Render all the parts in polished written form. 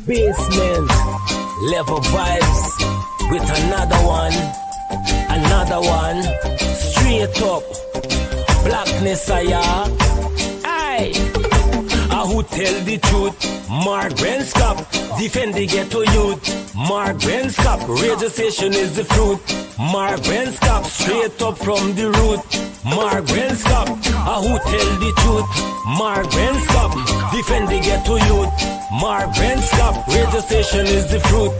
Basement level vibes with another one, straight up blackness. Aye. Who tell the truth? Mark Benskop, defend the ghetto youth. Mark Benskop, radio station is the fruit. Mark Benskop, straight up from the root. Mark Benskop, who tell the truth? Mark Benskop, defend the ghetto youth. Mark Benskop, radio station is the fruit.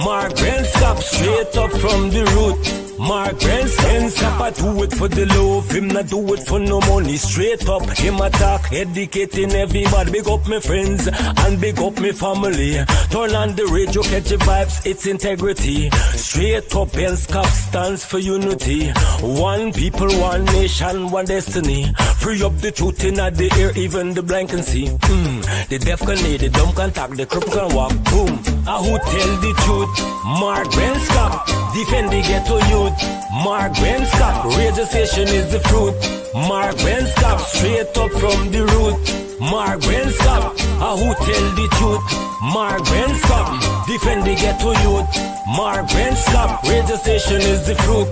Mark Benskop, straight up from the root. Mark Benskop, I do it for the love, him not do it for no money. Straight up, him attack, educating everybody. Big up my friends and big up my family. Turn on the radio, catch the vibes, it's integrity. Straight up, Benskop stands for unity. One people, one nation, one destiny. Free up the truth in the air, even the blind can see. The deaf can hear, the dumb can talk, the cripple can walk. Boom. Who tell the truth? Mark Benskop, defend the ghetto youth. Mark Benskop, radio station is the fruit. Mark Benskop, straight up from the root. Mark Benskop, who tell the truth? Mark Benskop, defend the ghetto youth. Mark Benskop, radio station is the fruit.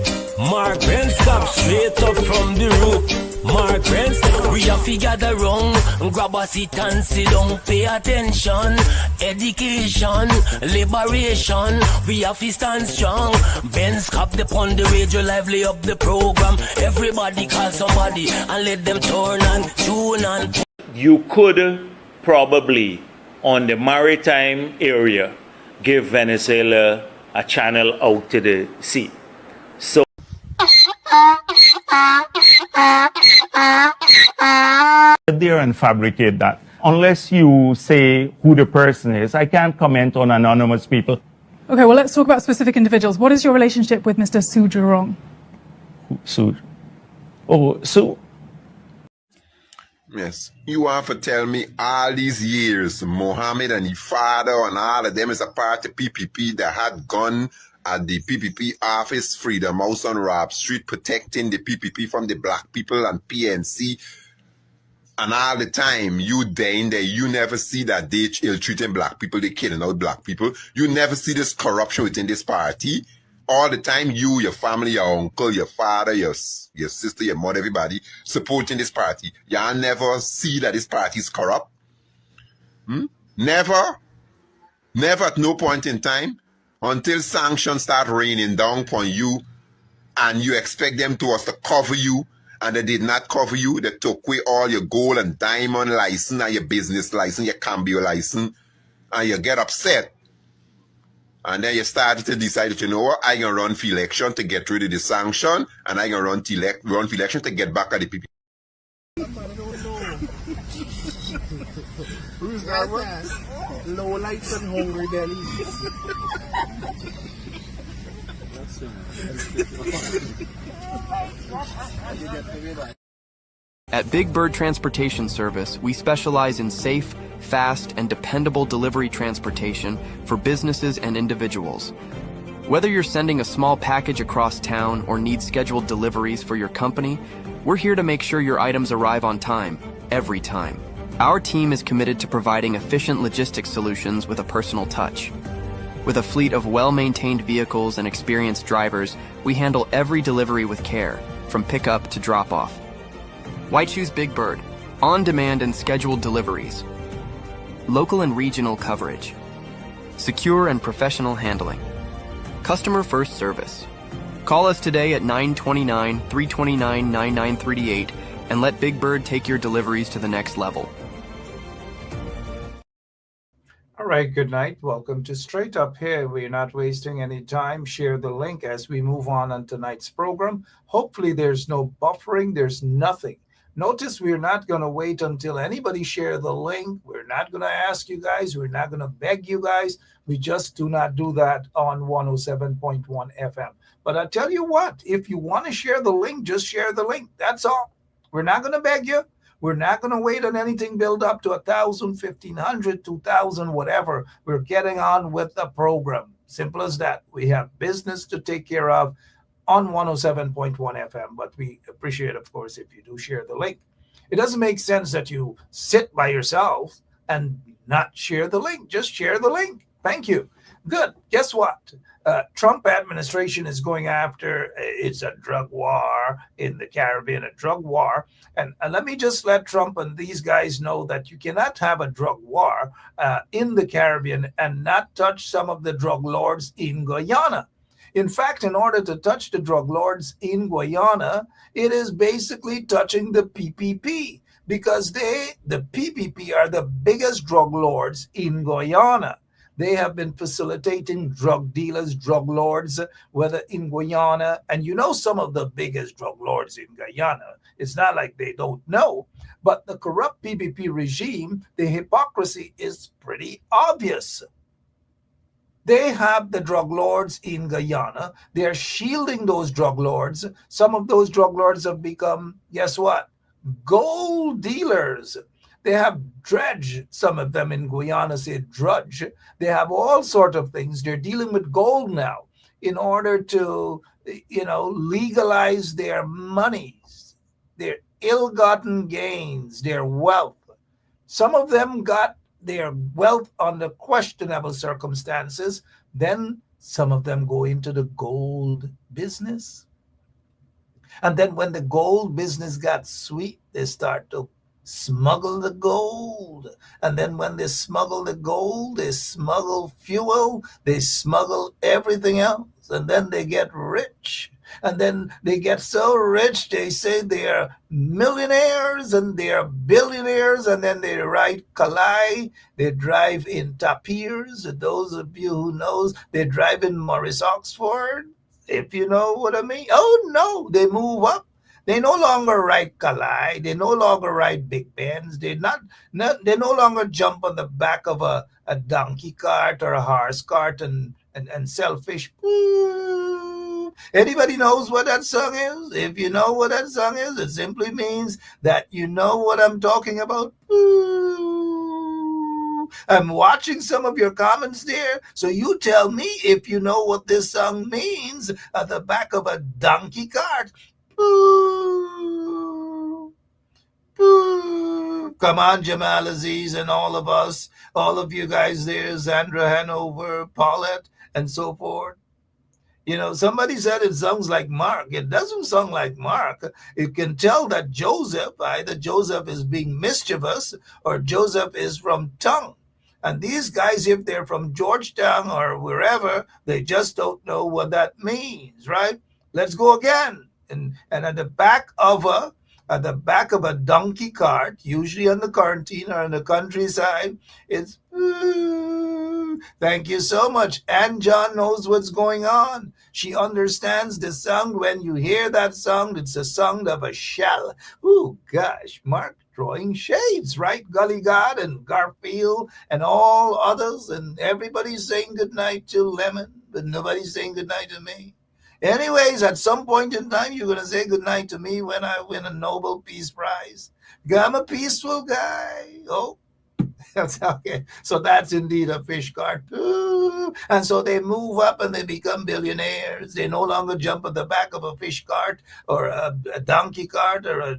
Mark Benskop, straight up from the root. Mark Benskop, we have to gather wrong, grab a seat and sit down, pay attention. Education, liberation, we have to stand strong. Benskop upon the radio, lively up the program. Everybody call somebody and let them turn and tune and. You could probably, on the maritime area, give Venezuela a channel out to the sea. So there and fabricate that. Unless you say who the person is, I can't comment on anonymous people. Okay, well, let's talk about specific individuals. What is your relationship with Mr. Su Jurong? Su? Oh, Su. Yes, you want to tell me all these years, Mohammed and his father and all of them is a part of PPP that had gun at the PPP office, Freedom House on Rob Street, protecting the PPP from the black people and PNC. And all the time, you there in there, you never see that they ill-treating black people, they killing out black people. You never see this corruption within this party. All the time, you, your family, your uncle, your father, your sister, your mother, everybody supporting this party. Y'all never see that this party is corrupt. Never at no point in time until sanctions start raining down upon you and you expect them to cover you, and they did not cover you. They took away all your gold and diamond license and your business license, your cambio license, and you get upset. And then you started to decide that, you know what, I can run for election to get rid of the sanction, and I can run for election to get back at the people. Who's that one? Low lights and hungry bellies. At Big Bird Transportation Service, we specialize in safe, fast, and dependable delivery transportation for businesses and individuals. Whether you're sending a small package across town or need scheduled deliveries for your company, we're here to make sure your items arrive on time, every time. Our team is committed to providing efficient logistics solutions with a personal touch. With a fleet of well-maintained vehicles and experienced drivers, we handle every delivery with care, from pickup to drop-off. Why choose Big Bird? On-demand and scheduled deliveries. Local and regional coverage. Secure and professional handling. Customer-first service. Call us today at 929-329-9938 and let Big Bird take your deliveries to the next level. All right, good night. Welcome to Straight Up here. We're not wasting any time. Share the link as we move on tonight's program. Hopefully there's no buffering. There's nothing. Notice we're not going to wait until anybody share the link. We're not going to ask you guys. We're not going to beg you guys. We just do not do that on 107.1 FM. But I tell you what, if you want to share the link, just share the link. That's all. We're not going to beg you. We're not going to wait on anything build up to 1,000, 1,500, 2,000, whatever. We're getting on with the program. Simple as that. We have business to take care of on 107.1 FM, but we appreciate, of course, if you do share the link. It doesn't make sense that you sit by yourself and not share the link. Just share the link. Thank you. Good. Guess what? Trump administration is going after, it's a drug war in the Caribbean, a drug war. And let me just let Trump and these guys know that you cannot have a drug war in the Caribbean and not touch some of the drug lords in Guyana. In fact, in order to touch the drug lords in Guyana, it is basically touching the PPP, because the PPP are the biggest drug lords in Guyana. They have been facilitating drug dealers, drug lords, whether in Guyana, and you know some of the biggest drug lords in Guyana. It's not like they don't know, but the corrupt PPP regime, the hypocrisy is pretty obvious. They have the drug lords in Guyana. They're shielding those drug lords. Some of those drug lords have become, guess what? Gold dealers. They have dredge, some of them in Guyana say drudge. They have all sorts of things. They're dealing with gold now in order to, legalize their monies, their ill-gotten gains, their wealth. Some of them got their wealth under questionable circumstances. Then some of them go into the gold business. And then when the gold business got sweet, they start to smuggle the gold. And then when they smuggle the gold, they smuggle fuel, they smuggle everything else. And then they get rich. And then they get so rich, they say they are millionaires and they are billionaires. And then they ride Kalai, they drive in Tapirs. Those of you who knows, they drive in Morris Oxford, if you know what I mean. Oh no, they move up. They no longer ride Kalai. They no longer ride Big Bens. They no longer jump on the back of a donkey cart or a horse cart and sell fish. Anybody knows what that song is? If you know what that song is, it simply means that you know what I'm talking about. I'm watching some of your comments there, so you tell me if you know what this song means at the back of a donkey cart. Come on, Jamal Aziz and all of us, all of you guys there, Zandra Hanover, Paulette, and so forth. Somebody said it sounds like Mark. It doesn't sound like Mark. It can tell that Joseph, either Joseph is being mischievous or Joseph is from Tongue. And these guys, if they're from Georgetown or wherever, they just don't know what that means, right? Let's go again. And at the back of a donkey cart, usually on the quarantine or on the countryside, it's thank you so much. And John knows what's going on. She understands the song. When you hear that song, it's a song of a shell. Oh gosh, Mark drawing shades, right? Gully God and Garfield and all others, and everybody's saying goodnight to Lemon, but nobody's saying goodnight to me. Anyways, at some point in time, you're going to say goodnight to me when I win a Nobel Peace Prize. I'm a peaceful guy. Oh, that's okay. So that's indeed a fish cart. And so they move up and they become billionaires. They no longer jump at the back of a fish cart or a donkey cart or a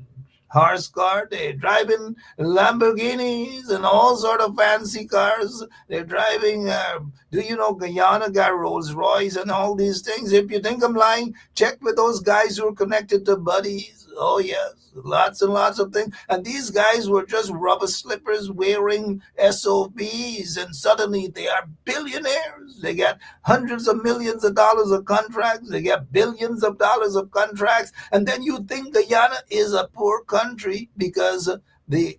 horse cart. They're driving Lamborghinis and all sort of fancy cars. They're driving, do you know Guyana got Rolls Royce and all these things? If you think I'm lying, check with those guys who are connected to buddies. Oh yes, lots and lots of things. And these guys were just rubber slippers wearing SOBs, and suddenly they are billionaires. They got hundreds of millions of dollars of contracts. They get billions of dollars of contracts. And then you think Guyana is a poor country because the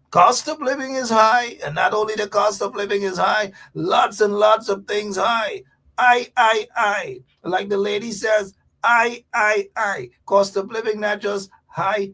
cost of living is high. And not only the cost of living is high, lots and lots of things high. I. Like the lady says, I. Cost of living, not just high.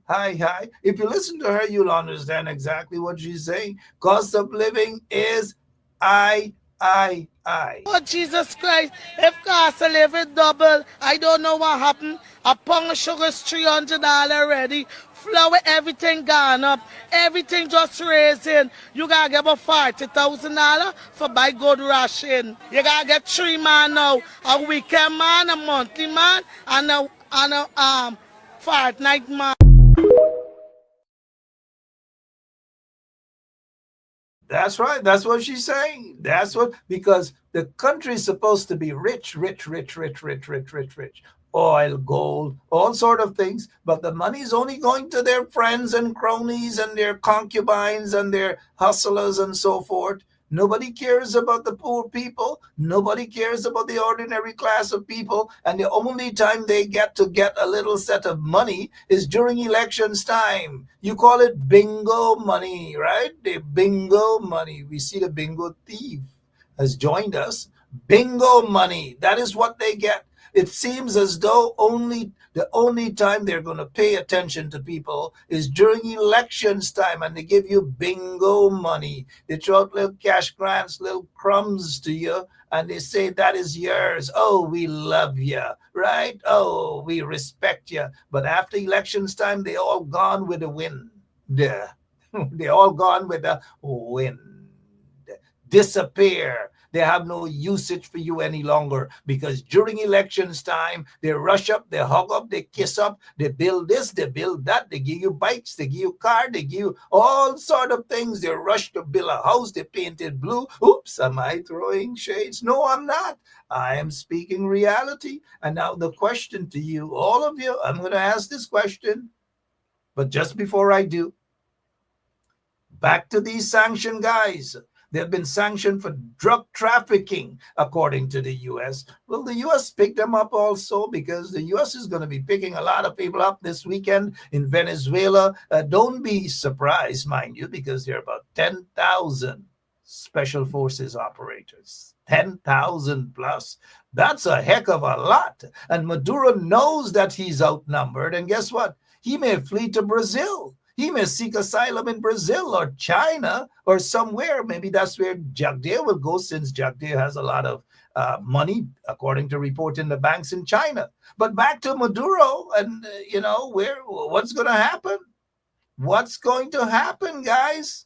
If you listen to her, you'll understand exactly what she's saying. Cost of living is I. Oh, Jesus Christ. If cost of living double, I don't know what happened. A pound of sugar is $300 already. Flour, everything gone up. Everything just raising. You gotta get about $40,000 for buy good ration. You gotta get 3 man now. A weekend man, a monthly man, and a fortnight man. That's right. That's what she's saying. That's what, because the country is supposed to be rich, rich, rich, rich, rich, rich, rich, rich. Oil, gold, all sort of things. But the money is only going to their friends and cronies and their concubines and their hustlers and so forth. Nobody cares about the poor people. Nobody cares about the ordinary class of people. And the only time they get to get a little set of money is during elections time. You call it bingo money, right? The bingo money. We see the bingo thief has joined us. Bingo money. That is what they get. It seems as though the only time they're going to pay attention to people is during elections time, and they give you bingo money. They throw out little cash grants, little crumbs to you, and they say that is yours. Oh, we love you, right? Oh, we respect you. But after elections time, they all gone with the wind. They all gone with the wind. Disappear. They have no usage for you any longer, because during elections time, they rush up, they hug up, they kiss up, they build this, they build that, they give you bikes, they give you car, they give you all sort of things. They rush to build a house, they paint it blue. Oops, am I throwing shades? No, I'm not. I am speaking reality. And now the question to you, all of you, I'm going to ask this question, but just before I do, back to these sanctioned guys. They've been sanctioned for drug trafficking, according to the U.S. Will the U.S. pick them up also? Because the U.S. is going to be picking a lot of people up this weekend in Venezuela. Don't be surprised, mind you, because there are about 10,000 special forces operators. 10,000 plus. That's a heck of a lot. And Maduro knows that he's outnumbered. And guess what? He may flee to Brazil. He may seek asylum in Brazil or China or somewhere. Maybe that's where Jagdeo will go, since Jagdeo has a lot of money, according to report in the banks in China. But back to Maduro, and what's going to happen? What's going to happen, guys?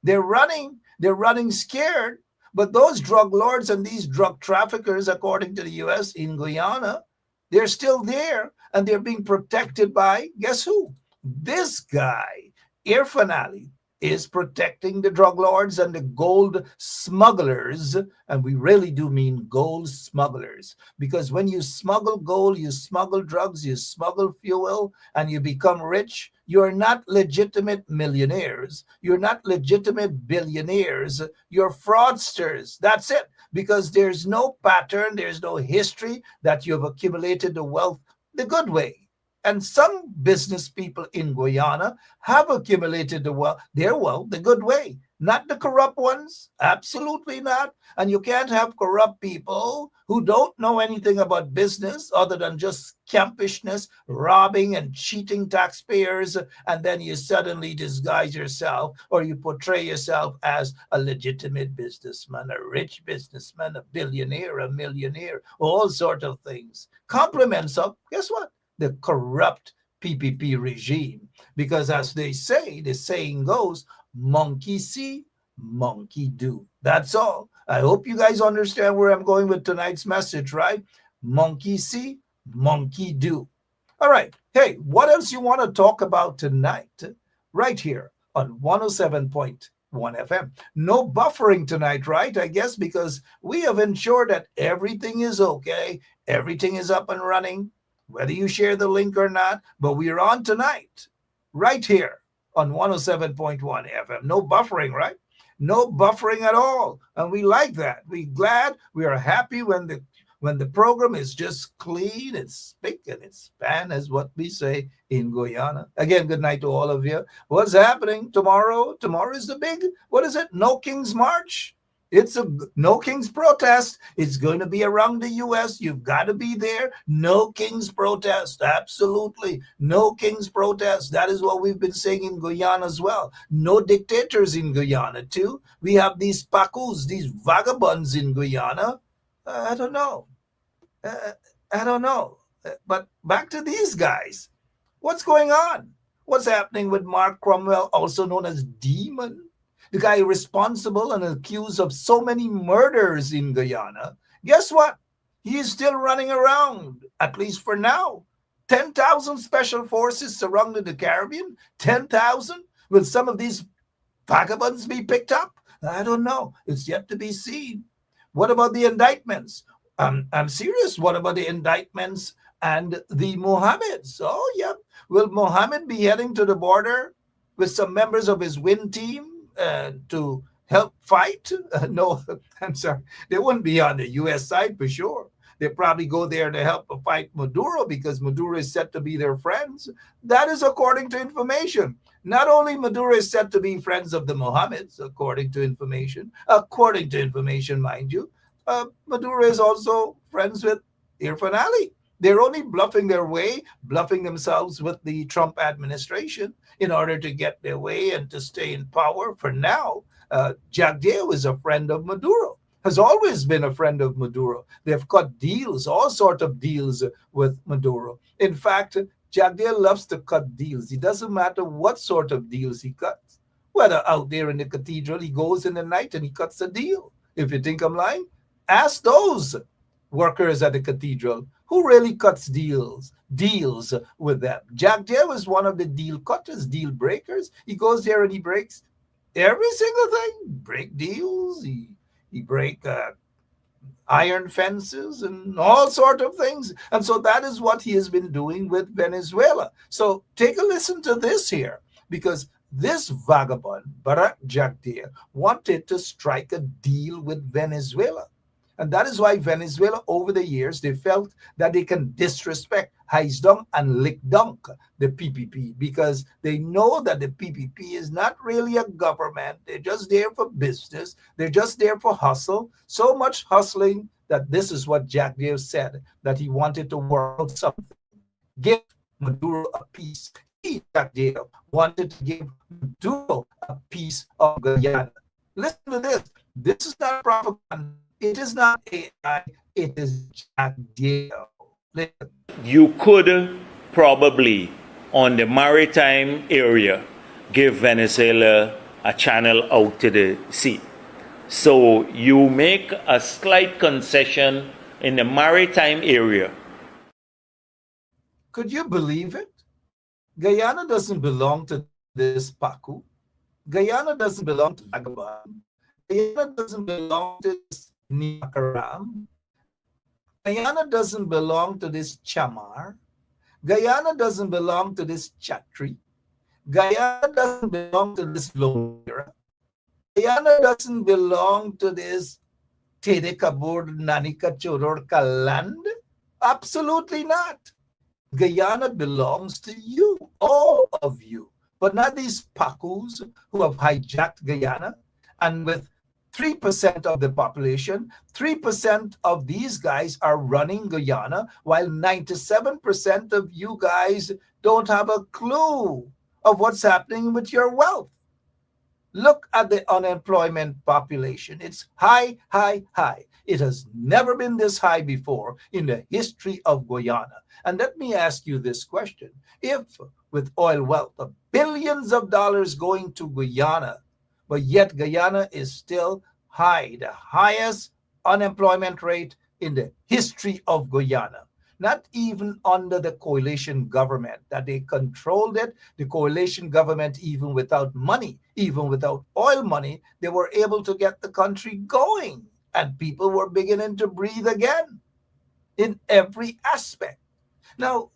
They're running scared. But those drug lords and these drug traffickers, according to the U.S. in Guyana, they're still there, and they're being protected by, guess who? This guy, Irfan Ali, is protecting the drug lords and the gold smugglers. And we really do mean gold smugglers, because when you smuggle gold, you smuggle drugs, you smuggle fuel, and you become rich, you're not legitimate millionaires. You're not legitimate billionaires. You're fraudsters. That's it. Because there's no pattern, there's no history that you've accumulated the wealth the good way. And some business people in Guyana have accumulated their wealth the good way, not the corrupt ones. Absolutely not. And you can't have corrupt people who don't know anything about business other than just campishness, robbing and cheating taxpayers, and then you suddenly disguise yourself, or you portray yourself as a legitimate businessman, a rich businessman, a billionaire, a millionaire, all sorts of things. Compliments of, guess what? The corrupt PPP regime. Because as they say, the saying goes, monkey see, monkey do. That's all. I hope you guys understand where I'm going with tonight's message, right? Monkey see, monkey do. All right. Hey, what else you want to talk about tonight? Right here on 107.1 FM. No buffering tonight, right? I guess because we have ensured that everything is okay. Everything is up and running, whether you share the link or not. But we're on tonight, right here on 107.1 FM. No buffering, right? No buffering at all. And we like that. We're glad. We are happy when the program is just clean, it's spick, and it's span, as what we say in Guyana. Again, good night to all of you. What's happening tomorrow? Tomorrow is the big, what is it? No King's March. It's a No King's protest. It's going to be around the U.S. You've got to be there. No King's protest. Absolutely. No King's protest. That is what we've been saying in Guyana as well. No dictators in Guyana too. We have these pacus, these vagabonds in Guyana. I don't know. But back to these guys. What's going on? What's happening with Mark Cromwell, also known as Demon? The guy responsible and accused of so many murders in Guyana. Guess what? He is still running around, at least for now. 10,000 special forces surrounded the Caribbean. 10,000? Will some of these vagabonds be picked up? I don't know. It's yet to be seen. What about the indictments? I'm serious. What about the indictments and the Mohammeds? Oh, yeah. Will Mohammed be heading to the border with some members of his win team to help fight? No, I'm sorry. They wouldn't be on the U.S. side for sure. They probably go there to help fight Maduro because Maduro is said to be their friends. That is according to information. Not only Maduro is said to be friends of the Mohammeds, according to information, mind you, Maduro is also friends with Irfan Ali. They're only bluffing themselves with the Trump administration in order to get their way and to stay in power for now. Jagdeo is a friend of Maduro, has always been a friend of Maduro. They've cut deals, all sorts of deals with Maduro. In fact, Jagdeo loves to cut deals. It doesn't matter what sort of deals he cuts. Whether out there in the cathedral, he goes in the night and he cuts a deal. If you think I'm lying, ask those workers at the cathedral who really cuts deals with them. Jagdeo is one of the deal cutters, deal breakers. He goes there and he breaks every single thing. Break deals. He break iron fences and all sort of things. And so that is what he has been doing with Venezuela. So take a listen to this here, because this vagabond, Barak Jagdeo, wanted to strike a deal with Venezuela. And that is why Venezuela, over the years, they felt that they can disrespect Heisdong and Lickdunk, the PPP, because they know that the PPP is not really a government. They're just there for business. They're just there for hustle. So much hustling that this is what Jagdeo said, that he wanted to work out something. Give Maduro a piece. He, Jagdeo, wanted to give Maduro a piece of Guyana. Listen to this. This is not propaganda. It is not AI, it is Jagdeo. Listen. You could probably, on the maritime area, give Venezuela a channel out to the sea. So you make a slight concession in the maritime area. Could you believe it? Guyana doesn't belong to this Pacu. Guyana doesn't belong to Vagabond. Guyana doesn't belong to this Nikaram. Guyana doesn't belong to this Chamar. Guyana doesn't belong to this Chatri. Guyana doesn't belong to this Lomira. Guyana doesn't belong to this Tede Kabur Nanika Chororka land. Absolutely not. Guyana belongs to you, all of you, but not these Pacus who have hijacked Guyana and with 3% of the population, 3% of these guys are running Guyana, while 97% of you guys don't have a clue of what's happening with your wealth. Look at the unemployment population. It's high, high, high. It has never been this high before in the history of Guyana. And let me ask you this question. If with oil wealth of billions of dollars going to Guyana, but yet Guyana is still high, the highest unemployment rate in the history of Guyana. Not even under the coalition government that they controlled it. The coalition government, even without money, even without oil money, they were able to get the country going. And people were beginning to breathe again in every aspect. Now,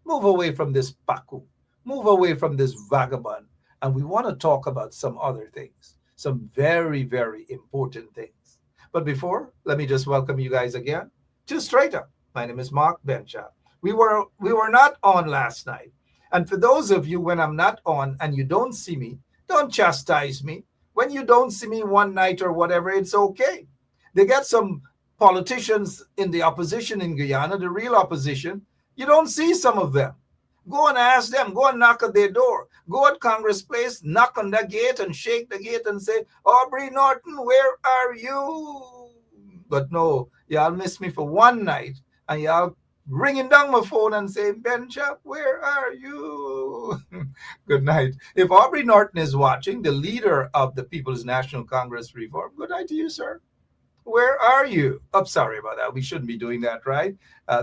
move away from this Pacu. Move away from this vagabond. And we want to talk about some other things. Some very, very important things. But before, let me just welcome you guys again to Straight Up. My name is Mark Bencha. We were not on last night. And for those of you, when I'm not on and you don't see me, don't chastise me. When you don't see me one night or whatever, it's okay. They got some politicians in the opposition in Guyana, the real opposition. You don't see some of them. Go and ask them. Go and knock at their door. Go at Congress Place, knock on the gate and shake the gate and say, Aubrey Norton, where are you? But no, y'all miss me for one night and y'all ringing down my phone and saying, Bencha, where are you? Good night. If Aubrey Norton is watching, the leader of the People's National Congress Reform, good night to you, sir. Where are you? I'm sorry about that. We shouldn't be doing that, right?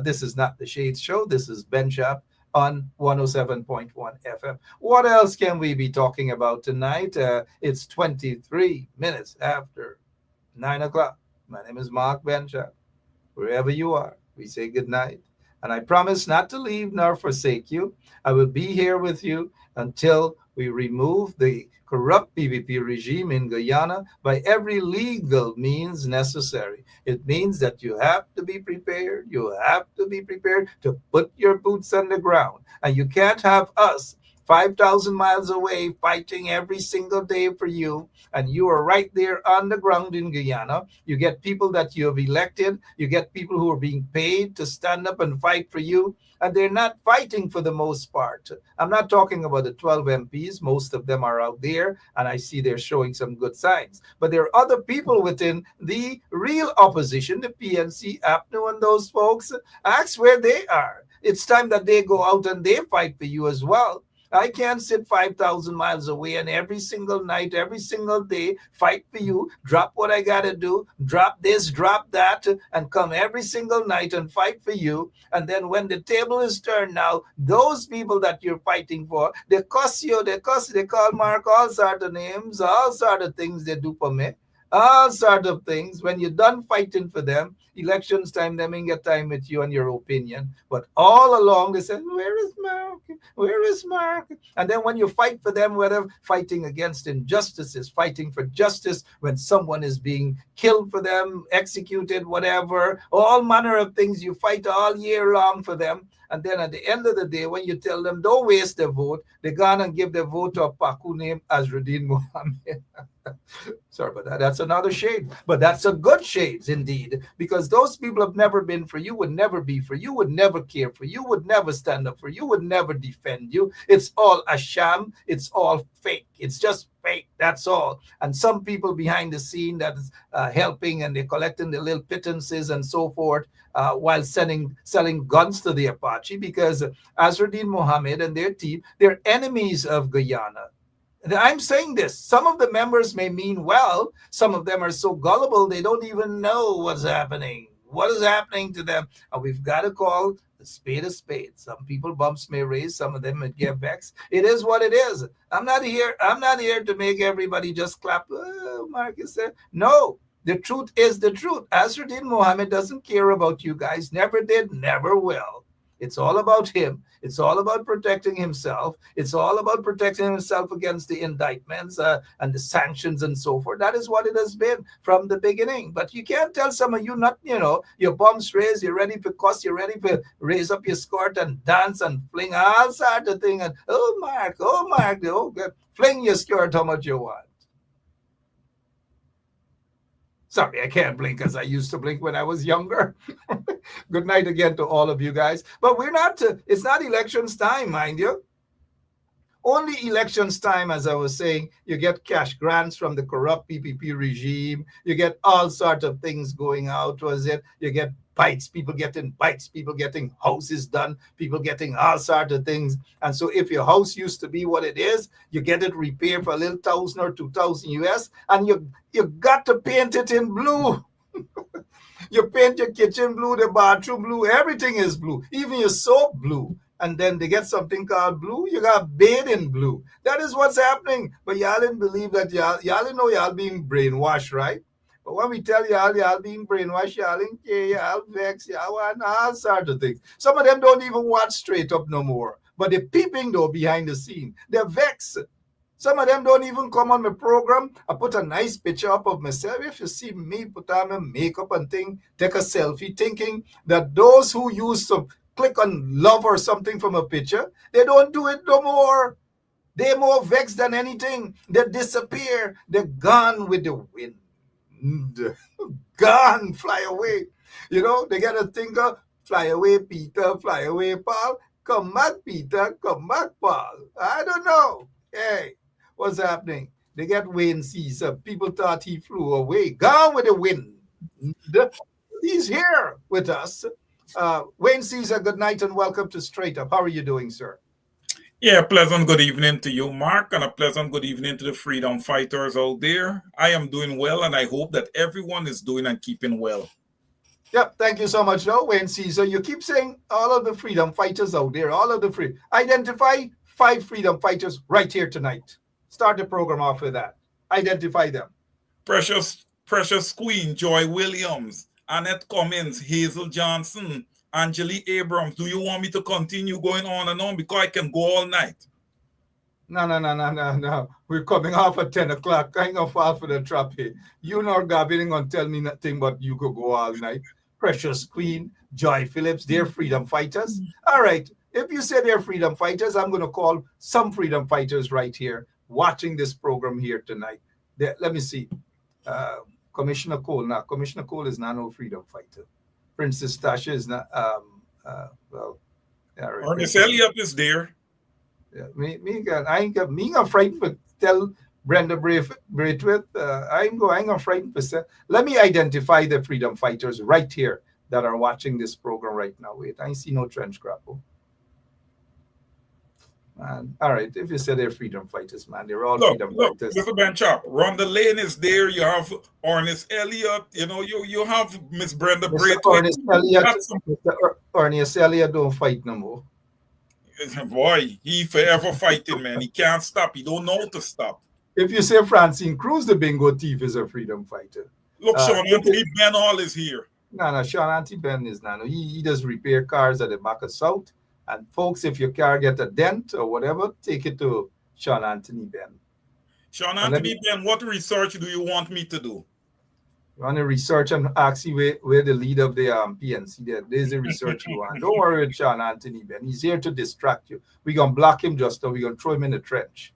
This is not the Shades Show. This is Bencha. on 107.1 FM. What else can we be talking about tonight? It's 23 minutes after 9 o'clock. My name is Mark Benshaw. Wherever you are, we say good night. And I promise not to leave nor forsake you. I will be here with you until we remove the corrupt PPP regime in Guyana by every legal means necessary. It means that you have to be prepared. You have to be prepared to put your boots on the ground. And you can't have us 5,000 miles away fighting every single day for you, and you are right there on the ground in Guyana. You get people that you have elected, you get people who are being paid to stand up and fight for you, and they're not fighting for the most part. I'm not talking about the 12 MPs. Most of them are out there, and I see they're showing some good signs. But there are other people within the real opposition, the PNC, APNU, and those folks. Ask where they are. It's time that they go out and they fight for you as well. I can't sit 5,000 miles away and every single night, every single day, fight for you, drop what I got to do, drop this, drop that, and come every single night and fight for you. And then when the table is turned now, those people that you're fighting for, they cuss you, they call Mark all sort of names, all sort of things they do for me. All sort of things. When you're done fighting for them, elections time, they may get time with you and your opinion. But all along, they say, where is Mark? Where is Mark? And then when you fight for them, whether fighting against injustices, fighting for justice, when someone is being killed for them, executed, whatever, all manner of things, you fight all year long for them. And then at the end of the day, when you tell them, don't waste their vote, they go and give their vote to a Paku named Azruddin Mohammed. Sorry about that. That's another shade. But that's a good shades indeed, because those people have never been for you, would never be for you, would never care for you, would never stand up for you, would never defend you. It's all a sham. It's all fake. It's just fake. That's all. And some people behind the scene that is helping, and they're collecting the little pittances and so forth, while selling guns to the Apache, because Azruddin Mohammed and their team, they're enemies of Guyana. I'm saying this. Some of the members may mean well. Some of them are so gullible, they don't even know what's happening. What is happening to them? And we've got to call a spade a spade. Some people bumps may raise, some of them may get vexed. It is what it is. I'm not here to make everybody just clap. Oh, Marcus said. No, the truth is the truth. Azruddin Mohammed doesn't care about you guys. Never did, never will. It's all about him. It's all about protecting himself. It's all about protecting himself against the indictments and the sanctions and so forth. That is what it has been from the beginning. But you can't tell some of you not, your bumps raised, you're ready to cuss, you're ready to raise up your skirt and dance and fling all sorts of things. And, oh, Mark, good. Fling your skirt how much you want. Sorry, I can't blink as I used to blink when I was younger. Good night again to all of you guys. But it's not elections time, mind you. Only elections time, as I was saying, you get cash grants from the corrupt PPP regime. You get all sorts of things going out. You get bikes, people getting houses done, people getting all sorts of things. And so if your house used to be what it is, you get it repaired for a little $1,000 or $2,000 US, and you got to paint it in blue. You paint your kitchen blue, the bathroom blue, everything is blue, even your soap blue. And then they get something called blue. You got bathe in blue. That is what's happening. But y'all didn't believe that. Y'all didn't know y'all being brainwashed, right? But when we tell y'all being brainwashed, y'all didn't care, y'all vex, y'all want all sorts of things. Some of them don't even watch straight up no more. But they're peeping though behind the scene. They're vexed. Some of them don't even come on my program. I put a nice picture up of myself. If you see me put on my makeup and thing, take a selfie, thinking that those who used to click on love or something from a picture, they don't do it no more. They're more vexed than anything. They disappear. They're gone with the wind. Gone, fly away. They got to think of fly away, Peter, fly away, Paul. Come back, Peter, come back, Paul. I don't know. Hey, what's happening? They get Wayne Caesar. People thought he flew away. Gone with the wind. He's here with us. Wayne Caesar, good night and welcome to Straight Up. How are you doing, sir? Yeah, pleasant good evening to you, Mark, and a pleasant good evening to the freedom fighters out there. I am doing well, and I hope that everyone is doing and keeping well. Yep, thank you so much. No, Wayne Caesar, you keep saying all of the freedom fighters out there, all of the free. Identify 5 freedom fighters right here tonight. Start the program off with that. Identify them. Precious Queen, Joy Williams, Annette Cummins, Hazel Johnson, Angelique Abrams. Do you want me to continue going on and on? Because I can go all night. No. We're coming off at 10 o'clock. I ain't gonna fall for the trap here. You nor Gavin ain't gonna tell me nothing but you could go all night. Precious Queen, Joy Phillips, they're freedom fighters. All right. If you say they're freedom fighters, I'm gonna call some freedom fighters right here watching this program here tonight. Let me see. Commissioner Cole. Now, Commissioner Cole is not no freedom fighter. Princess Tasha is not. Well, yeah, right. Ernest Elliott is there. Yeah, I ain't got frightened for tell Brenda Braithwaite. I ain't gonna frighten for say. Let me identify the freedom fighters right here that are watching this program right now. Wait, I ain't see no trench grapple. Man, all right. If you say they're freedom fighters, man, they're all freedom fighters. Mr. Benchop, Rhonda Lane is there. You have Ernest Elliott. You know, you have Miss Brenda Braithwaite. Ernest Elliott don't fight no more. Boy, he forever fighting, man. He can't stop. He don't know to stop. If you say Francine Cruz, the bingo thief, is a freedom fighter. Look, Sean Anthony Ben Hall is here. No, Sean Anthony Ben is not. He does repair cars at the back of South. And folks, if your car get a dent or whatever, take it to Sean Anthony Ben. Sean Anthony Ben, what research do you want me to do? You want to research and ask you where the lead of the PNC there's the research you want. Don't worry with Sean Anthony Ben. He's here to distract you. We're going to block him just now. We're going to throw him in the trench.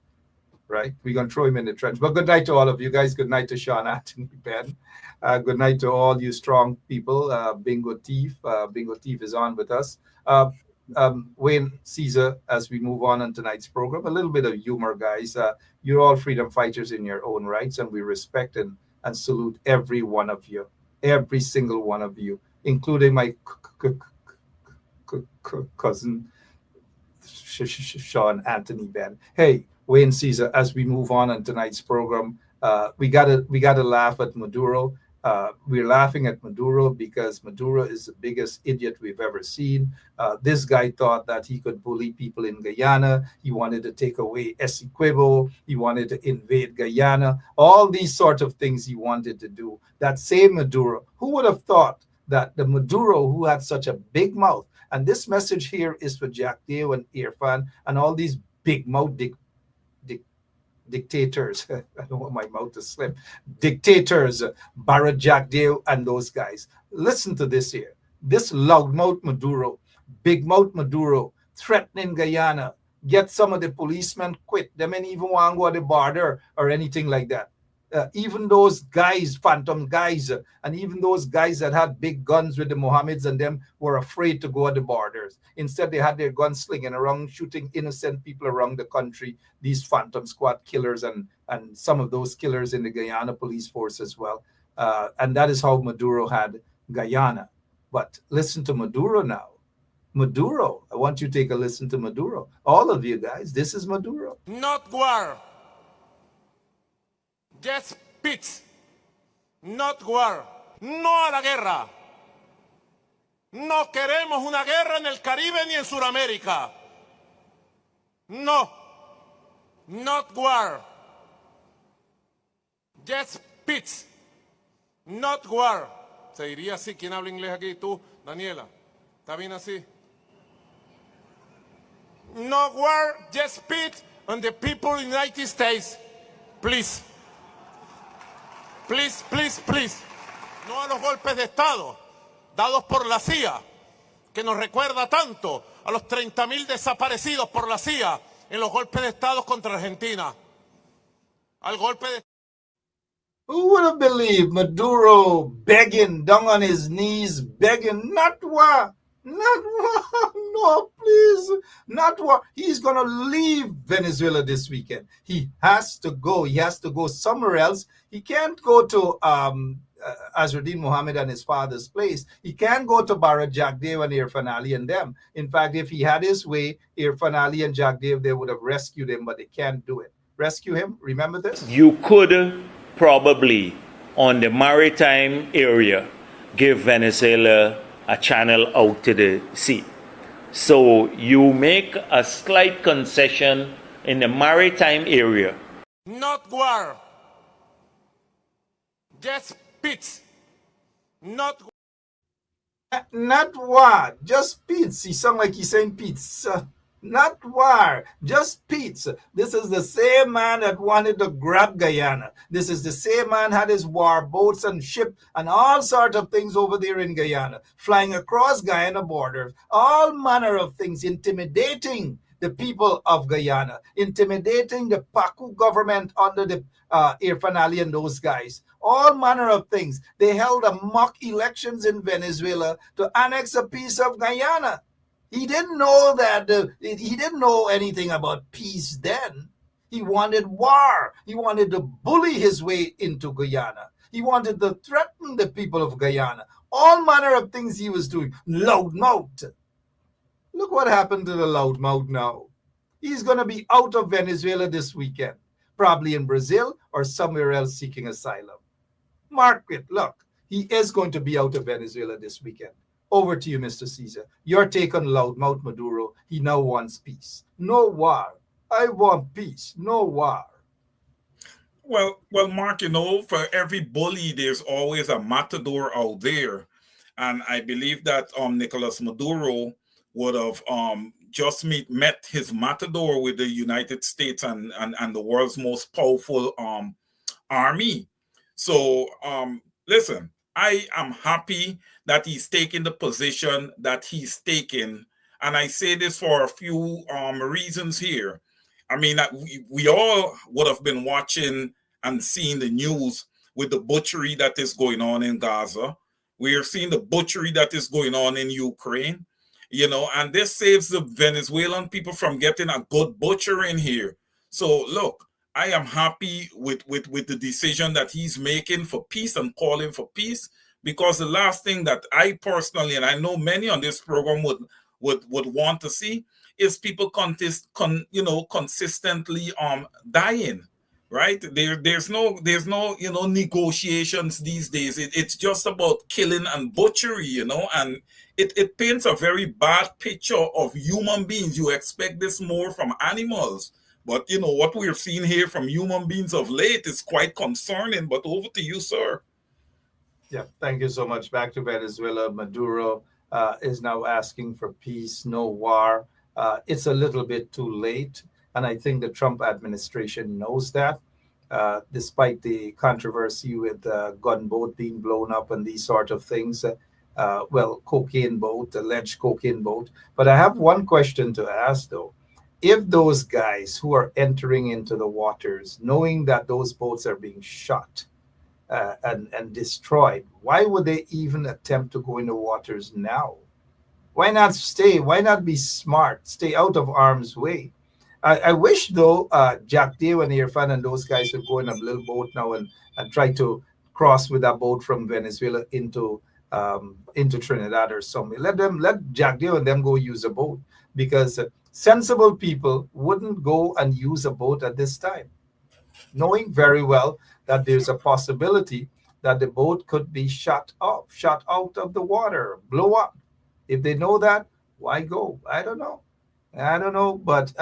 Right? We're going to throw him in the trench. But good night to all of you guys. Good night to Sean Anthony Ben. Good night to all you strong people. Bingo Thief. Bingo Thief is on with us. Wayne Caesar, as we move on tonight's program, a little bit of humor, guys. You're all freedom fighters in your own rights, and we respect and salute every one of you, every single one of you, including my cousin Sean Anthony Ben. Hey, Wayne Caesar, as we move on tonight's program, we gotta laugh at Maduro. We're laughing at Maduro because Maduro is the biggest idiot we've ever seen. This guy thought that he could bully people in Guyana. He wanted to take away Essequibo. He wanted to invade Guyana. All these sort of things he wanted to do. That same Maduro, who would have thought that the Maduro who had such a big mouth, and this message here is for Jack Dale and Irfan and all these big mouth dictators. I don't want my mouth to slip. Dictators, Barrett Jack Dale and those guys. Listen to this here. This loudmouth Maduro, big mouth Maduro, threatening Guyana. Get some of the policemen quit. They may even want to go to the border or anything like that. Even those guys, phantom guys, and even those guys that had big guns with the Mohammeds and them were afraid to go at the borders. Instead, they had their guns slinging around, shooting innocent people around the country, these phantom squad killers and some of those killers in the Guyana police force as well. And that is how Maduro had Guyana. But listen to Maduro now. Maduro, I want you to take a listen to Maduro. All of you guys, this is Maduro. Not war. Just peace, not war. No a la guerra. No queremos una guerra en el Caribe ni en Sudamérica. No. Not war. Just peace, not war. Se diría así. ¿Quién habla inglés aquí? Tú, Daniela. ¿Está bien así? No war, just peace, and the people in the United States, please. Please, please, please. No a los golpes de Estado dados por la CIA, que nos recuerda tanto a los 30,000 desaparecidos por la CIA en los golpes de Estado contra Argentina. Al golpe de... Who would have believed Maduro begging, down on his knees, begging, not war, no, please, not war. He's going to leave Venezuela this weekend. He has to go. He has to go somewhere else. He can't go to Azruddin Mohammed and his father's place. He can't go to Barrett Jack Dave and Irfan Ali and them. In fact, if he had his way, Irfan Ali and Jack Dave, they would have rescued him, but they can't do it. Rescue him? Remember this? You could probably, on the maritime area, give Venezuela a channel out to the sea. So you make a slight concession in the maritime area. Not war. Just peace. Not Not war, just peace. He sound like he's saying pizza. Not war, just pizza. This is the same man that wanted to grab Guyana. This is the same man had his war boats and ship and all sorts of things over there in Guyana, flying across Guyana borders, all manner of things, intimidating the people of Guyana, intimidating the Pacu government under the Irfan Ali and those guys. All manner of things. They held a mock elections in Venezuela to annex a piece of Guyana. He didn't know that. He didn't know anything about peace then. He wanted war. He wanted to bully his way into Guyana. He wanted to threaten the people of Guyana. All manner of things he was doing. Loudmouth. Look what happened to the loudmouth now. He's going to be out of Venezuela this weekend, probably in Brazil or somewhere else seeking asylum. Mark it. Look, he is going to be out of Venezuela this weekend. Over to you, Mr. Caesar. Your take on loudmouth Maduro. He now wants peace. No war. I want peace. No war. Well, Mark, for every bully, there's always a matador out there. And I believe that Nicolas Maduro would have just met his matador with the United States and the world's most powerful army. So, listen, I am happy that he's taking the position that he's taken. And I say this for a few reasons here. I mean, we all would have been watching and seeing the news with the butchery that is going on in Gaza. We are seeing the butchery that is going on in Ukraine, and this saves the Venezuelan people from getting a good butcher in here. So, look, I am happy with the decision that he's making for peace and calling for peace, because the last thing that I personally, and I know many on this program would want to see, is people consistently dying, right? There's no negotiations these days. It's just about killing and butchery, and it paints a very bad picture of human beings. You expect this more from animals. But, what we're seeing here from human beings of late is quite concerning. But over to you, sir. Yeah, thank you so much. Back to Venezuela. Maduro is now asking for peace, no war. It's a little bit too late. And I think the Trump administration knows that, despite the controversy with gunboat being blown up and these sort of things. Cocaine boat, alleged cocaine boat. But I have one question to ask, though. If those guys who are entering into the waters, knowing that those boats are being shot and destroyed, why would they even attempt to go in the waters now? Why not stay? Why not be smart? Stay out of harm's way. I wish, though, Jack Dale and Irfan and those guys would go in a little boat now and try to cross with that boat from Venezuela into Trinidad or somewhere. Let Jack Dale and them go use a boat, because sensible people wouldn't go and use a boat at this time, knowing very well that there's a possibility that the boat could be shot out of the water, blow up. If they know that, why go? I don't know. But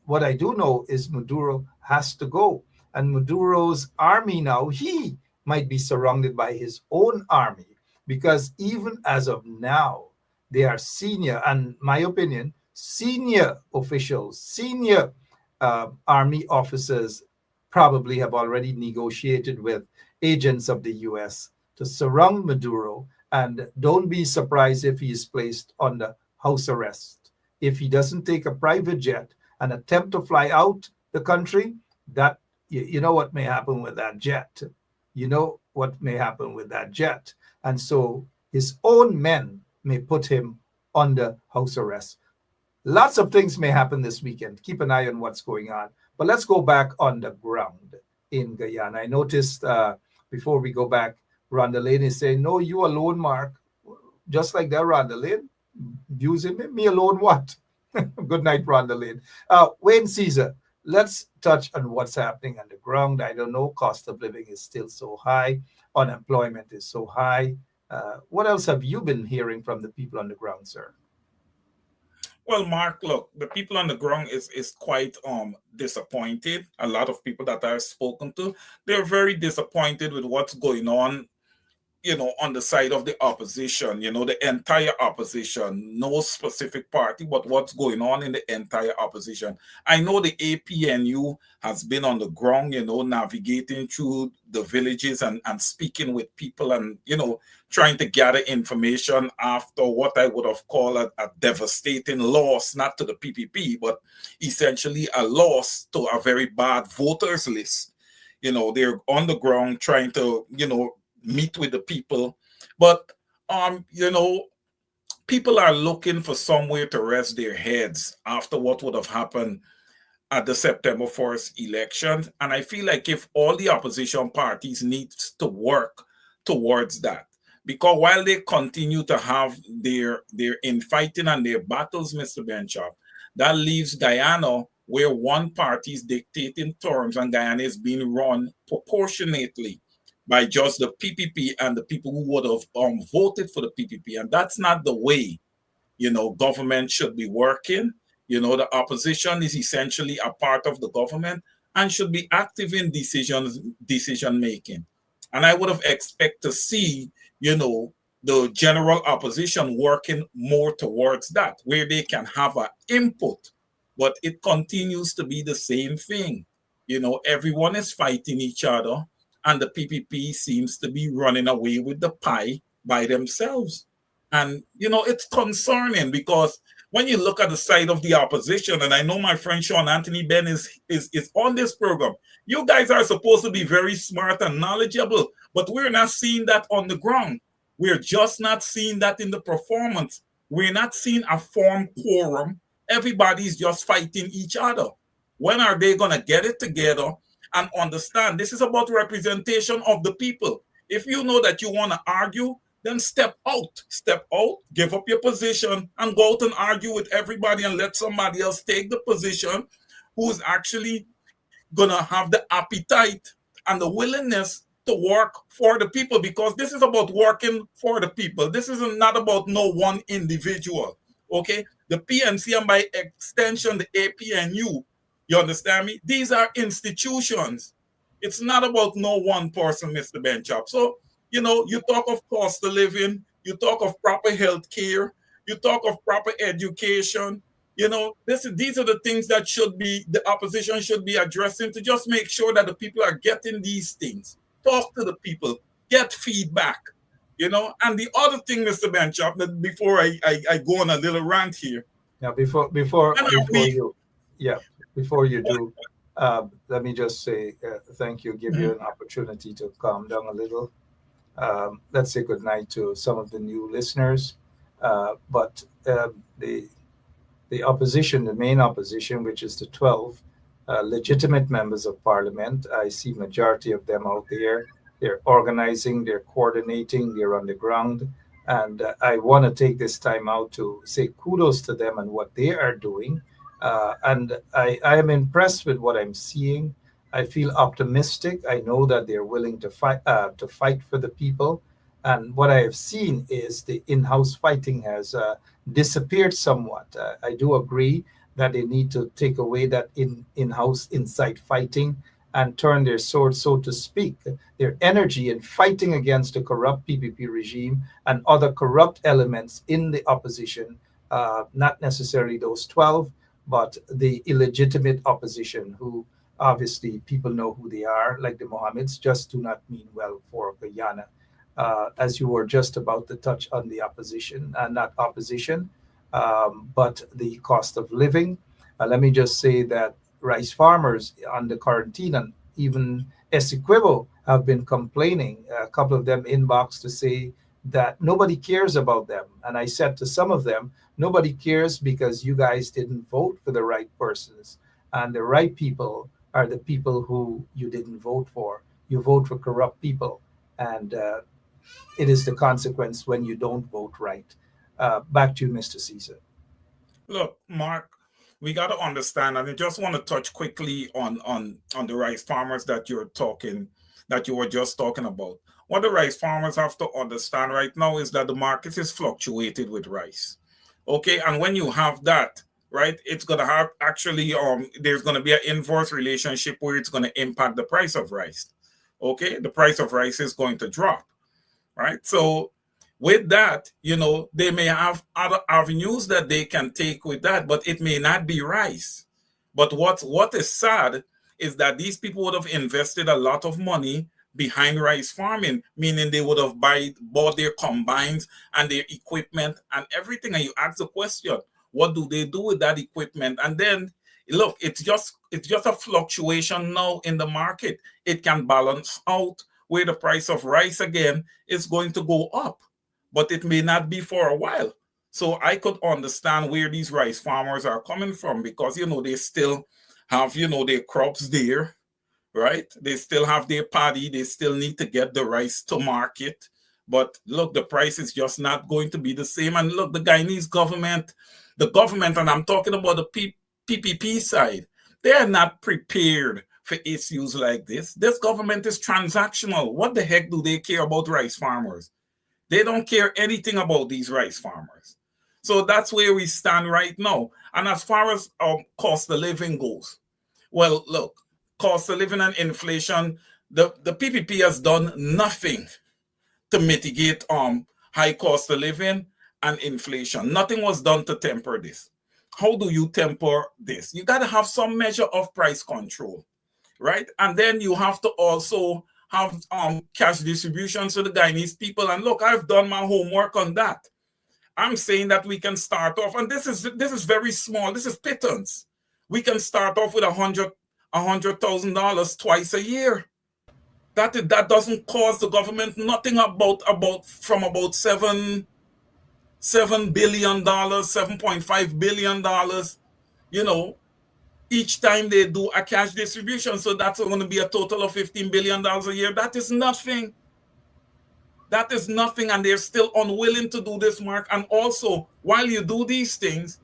what I do know is Maduro has to go. And Maduro's army now, he might be surrounded by his own army, because even as of now, they are senior, and my opinion, senior officials, senior army officers probably have already negotiated with agents of the U.S. to surround Maduro, and don't be surprised if he is placed under house arrest. If he doesn't take a private jet and attempt to fly out the country, that you know what may happen with that jet. And so his own men may put him under house arrest. Lots of things may happen this weekend. Keep an eye on what's going on. But let's go back on the ground in Guyana. I noticed before we go back, Rhonda Lane is saying, no, you alone, Mark. Just like that, Rhonda Lane. Using me alone, what? Good night, Rhonda Lane. Wayne Caesar, let's touch on what's happening on the ground. I don't know, cost of living is still so high, unemployment is so high. What else have you been hearing from the people on the ground, sir? Well, Mark, look, the people on the ground is quite disappointed. A lot of people that I've spoken to, they're very disappointed with what's going on, on the side of the opposition, the entire opposition, no specific party, but what's going on in the entire opposition. I know the APNU has been on the ground, navigating through the villages and speaking with people and, trying to gather information after what I would have called a devastating loss, not to the PPP, but essentially a loss to a very bad voters list. They're on the ground trying to, meet with the people, but people are looking for somewhere to rest their heads after what would have happened at the September 1st election. And I feel like if all the opposition parties need to work towards that, because while they continue to have their infighting and their battles, Mr. Benchop, that leaves Guyana where one party is dictating terms and Guyana is being run proportionately by just the PPP and the people who would have voted for the PPP. And that's not the way, government should be working. The opposition is essentially a part of the government and should be active in decision making. And I would have expected to see, the general opposition working more towards that, where they can have an input. But it continues to be the same thing. Everyone is fighting each other, and the PPP seems to be running away with the pie by themselves. And, it's concerning because when you look at the side of the opposition, and I know my friend Sean Anthony Ben is on this program, you guys are supposed to be very smart and knowledgeable, but we're not seeing that on the ground. We're just not seeing that in the performance. We're not seeing a formed quorum. Everybody's just fighting each other. When are they going to get it together and understand this is about representation of the people? If you know that you want to argue, then step out, give up your position and go out and argue with everybody and let somebody else take the position who's actually going to have the appetite and the willingness to work for the people, because this is about working for the people. This is not about no one individual, okay? The PNC and by extension, the APNU, you understand me? These are institutions. It's not about no one person, Mr. Benchop. So, you talk of cost of living, you talk of proper health care, you talk of proper education. These are the things that the opposition should be addressing to just make sure that the people are getting these things. Talk to the people, get feedback, And the other thing, Mr. Benchop, that before I go on a little rant here. Now, before you do, let me just say thank you, give you an opportunity to calm down a little. Let's say good night to some of the new listeners. But the opposition, the main opposition, which is the 12 legitimate members of parliament, I see majority of them out there. They're organizing, they're coordinating, they're on the ground. And I want to take this time out to say kudos to them and what they are doing. And I am impressed with what I'm seeing. I feel optimistic. I know that they're willing to fight for the people. And what I have seen is the in-house fighting has disappeared somewhat. I do agree that they need to take away that in-house inside fighting and turn their sword, so to speak, their energy in fighting against the corrupt PPP regime and other corrupt elements in the opposition, not necessarily those 12, but the illegitimate opposition who obviously people know who they are, like the Mohammeds, just do not mean well for Guyana. As you were just about to touch on the opposition, not opposition, but the cost of living. Let me just say that rice farmers under quarantine and even Essequibo have been complaining. A couple of them inboxed to say that nobody cares about them. And I said to some of them, nobody cares because you guys didn't vote for the right persons. And the right people are the people who you didn't vote for. You vote for corrupt people. And it is the consequence when you don't vote right. Back to you, Mr. Caesar. Look, Mark, we got to understand, and I just want to touch quickly on the rice farmers that you were just talking about. What the rice farmers have to understand right now is that the market is fluctuated with rice. Okay, and when you have that, right, it's gonna have actually there's gonna be an inverse relationship where it's gonna impact the price of rice. Okay, the price of rice is going to drop, right? So with that, they may have other avenues that they can take with that, but it may not be rice. But what is sad is that these people would have invested a lot of money behind rice farming, meaning they would have bought their combines and their equipment and everything. And you ask the question, what do they do with that equipment? And then look, it's just a fluctuation now in the market. It can balance out where the price of rice again is going to go up, but it may not be for a while. So I could understand where these rice farmers are coming from, because they still have their crops there, right? They still have their paddy. They still need to get the rice to market. But look, the price is just not going to be the same. And look, the Guyanese government, and I'm talking about the PPP side, they are not prepared for issues like this. This government is transactional. What the heck do they care about rice farmers? They don't care anything about these rice farmers. So that's where we stand right now. And as far as cost of living goes, well, look, cost of living and inflation, the PPP has done nothing to mitigate high cost of living and inflation. Nothing was done to temper this. How do you temper this? You got to have some measure of price control, right? And then you have to also have cash distributions to the Guyanese people. And look, I've done my homework on that. I'm saying that we can start off, and this is very small. This is pittance. We can start off with $100,000 twice a year. That doesn't cost the government nothing. About $7 billion, $7.5 billion, each time they do a cash distribution. So that's going to be a total of $15 billion a year. That is nothing. That is nothing, and they're still unwilling to do this, Mark. And also, while you do these things,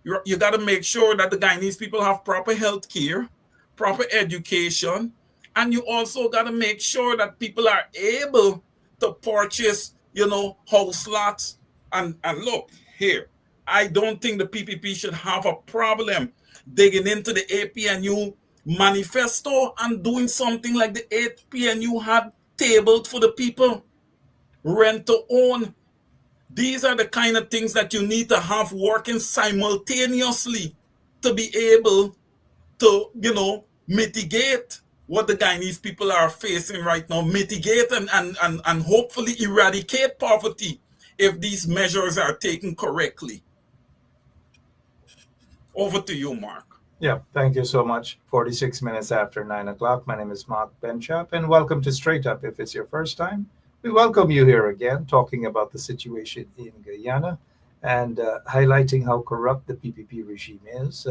you got to make sure that the Guyanese people have proper health care, proper education, and you also got to make sure that people are able to purchase, house lots. And look, here, I don't think the PPP should have a problem digging into the APNU manifesto and doing something like the APNU had tabled for the people. Rent to own. These are the kind of things that you need to have working simultaneously to be able to, mitigate what the Guyanese people are facing right now, mitigate and hopefully eradicate poverty if these measures are taken correctly. Over to you, Mark. Yeah, thank you so much. 46 minutes after 9 o'clock. My name is Mark Benchop, and welcome to Straight Up. If it's your first time, we welcome you here again, talking about the situation in Guyana and highlighting how corrupt the PPP regime is.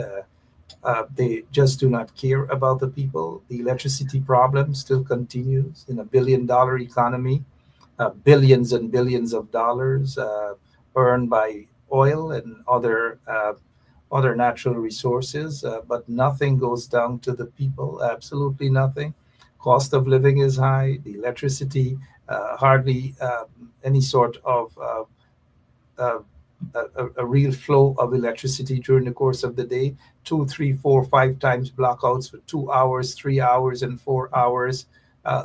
They just do not care about the people. The electricity problem still continues in a billion-dollar economy. Billions and billions of dollars earned by oil and other natural resources, but nothing goes down to the people. Absolutely nothing. Cost of living is high. The electricity, hardly any sort of a real flow of electricity during the course of the day. 2, 3, 4, 5 times blackouts for 2 hours, 3 hours, and 4 hours.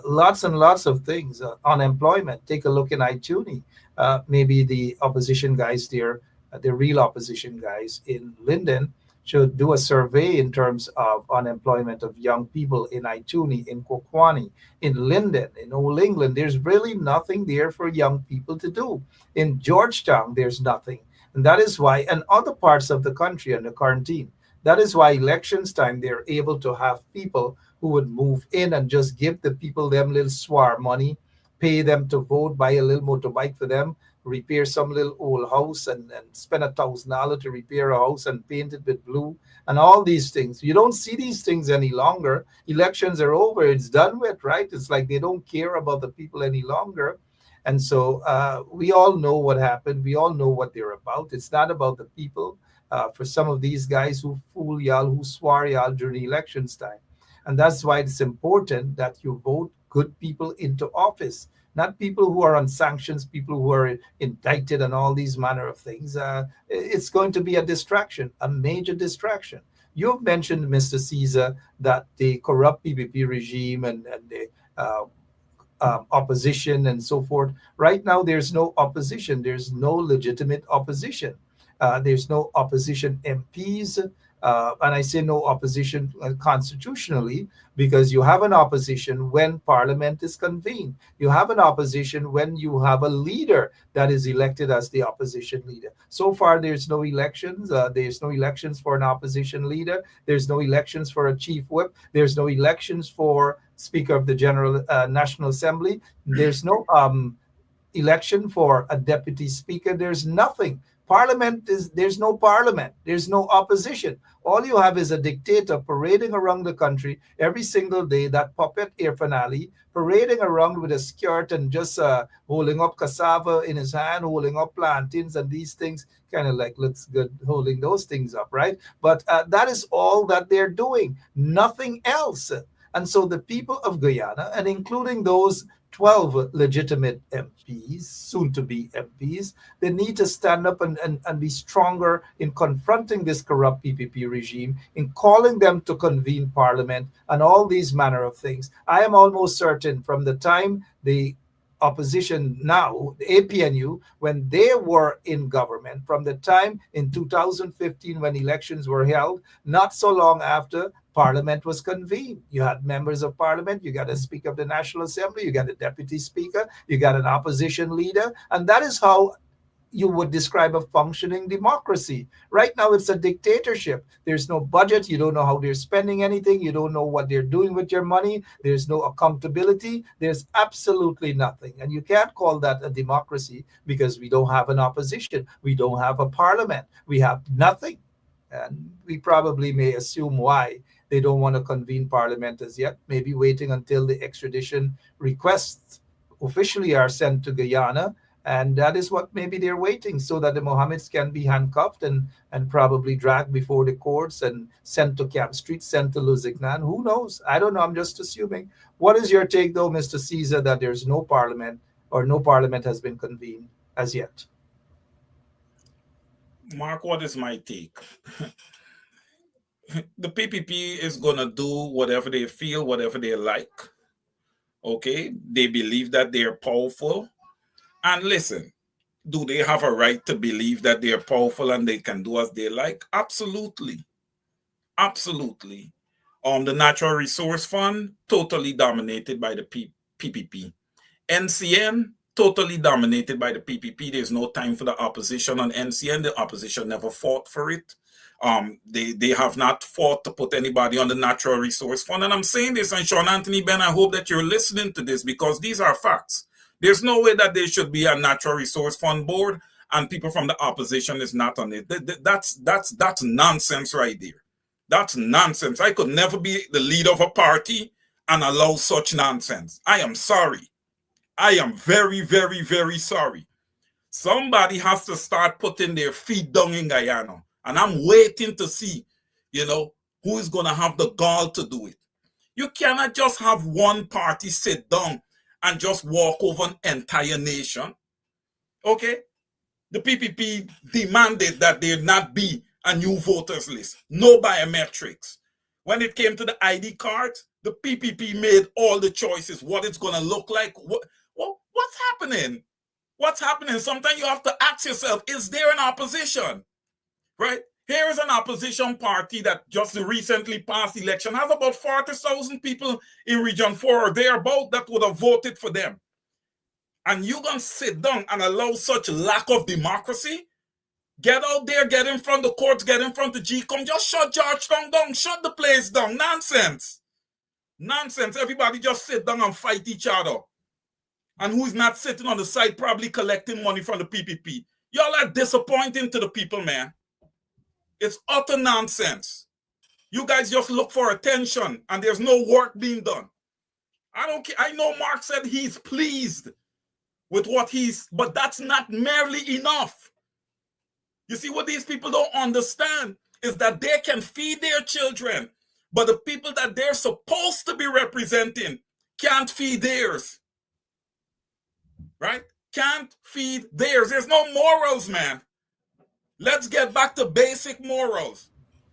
Lots and lots of things. Unemployment. Take a look in Ituni. Maybe the opposition guys there, the real opposition guys in Linden, should do a survey in terms of unemployment of young people in Ituni, in Kokwani, in Linden, in Old England. There's really nothing there for young people to do. In Georgetown, there's nothing. And that is why, and other parts of the country under quarantine, that is why elections time, they're able to have people who would move in and just give the people them little swar money, pay them to vote, buy a little motorbike for them, repair some little old house and spend $1,000 to repair a house and paint it with blue and all these things. You don't see these things any longer. Elections are over. It's done with, right? It's like they don't care about the people any longer. And so we all know what happened. We all know what they're about. It's not about the people. for some of these guys who fool y'all, who swore y'all during elections time. And that's why it's important that you vote good people into office, not people who are on sanctions, people who are indicted and all these manner of things. It's going to be a distraction, a major distraction. You've mentioned, Mr. Caesar, that the corrupt PPP regime and the opposition and so forth. Right now, there's no opposition. There's no legitimate opposition. There's no opposition MPs. And I say no opposition constitutionally, because you have an opposition when parliament is convened. You have an opposition when you have a leader that is elected as the opposition leader. So far, there's no elections. There's no elections for an opposition leader. There's no elections for a chief whip. There's no elections for Speaker of the General National Assembly. There's no election for a deputy speaker. There's nothing. There's no parliament. There's no opposition. All you have is a dictator parading around the country every single day, that puppet Irfan Ali, parading around with a skirt and just holding up cassava in his hand, holding up plantains, and these things kind of like looks good holding those things up, right? But that is all that they're doing, nothing else. And so the people of Guyana, and including those 12 legitimate MPs, soon to be MPs, they need to stand up and be stronger in confronting this corrupt PPP regime, in calling them to convene parliament and all these manner of things. I am almost certain from the time the opposition now, the APNU, when they were in government, from the time in 2015 when elections were held, not so long after, Parliament was convened. You had members of Parliament, you got a Speaker of the National Assembly, you got a Deputy Speaker, you got an opposition leader, and that is how you would describe a functioning democracy. Right now, it's a dictatorship. There's no budget. You don't know how they're spending anything. You don't know what they're doing with your money. There's no accountability. There's absolutely nothing. And you can't call that a democracy because we don't have an opposition. We don't have a parliament. We have nothing. And we probably may assume why they don't want to convene parliament as yet, maybe waiting until the extradition requests officially are sent to Guyana. And that is what maybe they're waiting, so that the Mohammeds can be handcuffed and probably dragged before the courts and sent to Camp Street, sent to Lusignan. Who knows? I don't know. I'm just assuming. What is your take, though, Mr. Caesar, that there's no parliament or no parliament has been convened as yet? Mark, what is my take? The PPP is going to do whatever they feel, whatever they like. Okay? They believe that they're powerful. And listen, do they have a right to believe that they're powerful and they can do as they like? Absolutely. Absolutely. The Natural Resource Fund, totally dominated by the PPP. NCN, totally dominated by the PPP. There's no time for the opposition on NCN. The opposition never fought for it. They have not fought to put anybody on the Natural Resource Fund. And I'm saying this, and Sean Anthony Ben, I hope that you're listening to this, because these are facts. There's no way that there should be a Natural Resource Fund board and people from the opposition is not on it. That's nonsense right there. That's nonsense. I could never be the leader of a party and allow such nonsense. I am sorry. I am very, very, very sorry. Somebody has to start putting their feet down in Guyana. And I'm waiting to see, who is going to have the gall to do it. You cannot just have one party sit down and just walk over an entire nation. Okay? The PPP demanded that there not be a new voters list. No biometrics. When it came to the ID cards, the PPP made all the choices, what it's going to look like. What's happening? What's happening? Sometimes you have to ask yourself, is there an opposition? Right? Here is an opposition party that just recently passed election, has about 40,000 people in Region 4 or thereabout that would have voted for them. And you're going to sit down and allow such lack of democracy? Get out there, get in front of the courts, get in front of GCOM, just shut Georgetown down, shut the place down. Nonsense. Nonsense. Everybody just sit down and fight each other. And who's not sitting on the side probably collecting money from the PPP. Y'all are disappointing to the people, man. It's utter nonsense. You guys just look for attention and there's no work being done. I don't care. I know Mark said he's pleased with what but that's not merely enough. You see, what these people don't understand is that they can feed their children, but the people that they're supposed to be representing can't feed theirs. Right? Can't feed theirs. There's no morals, man. Let's get back to basic morals.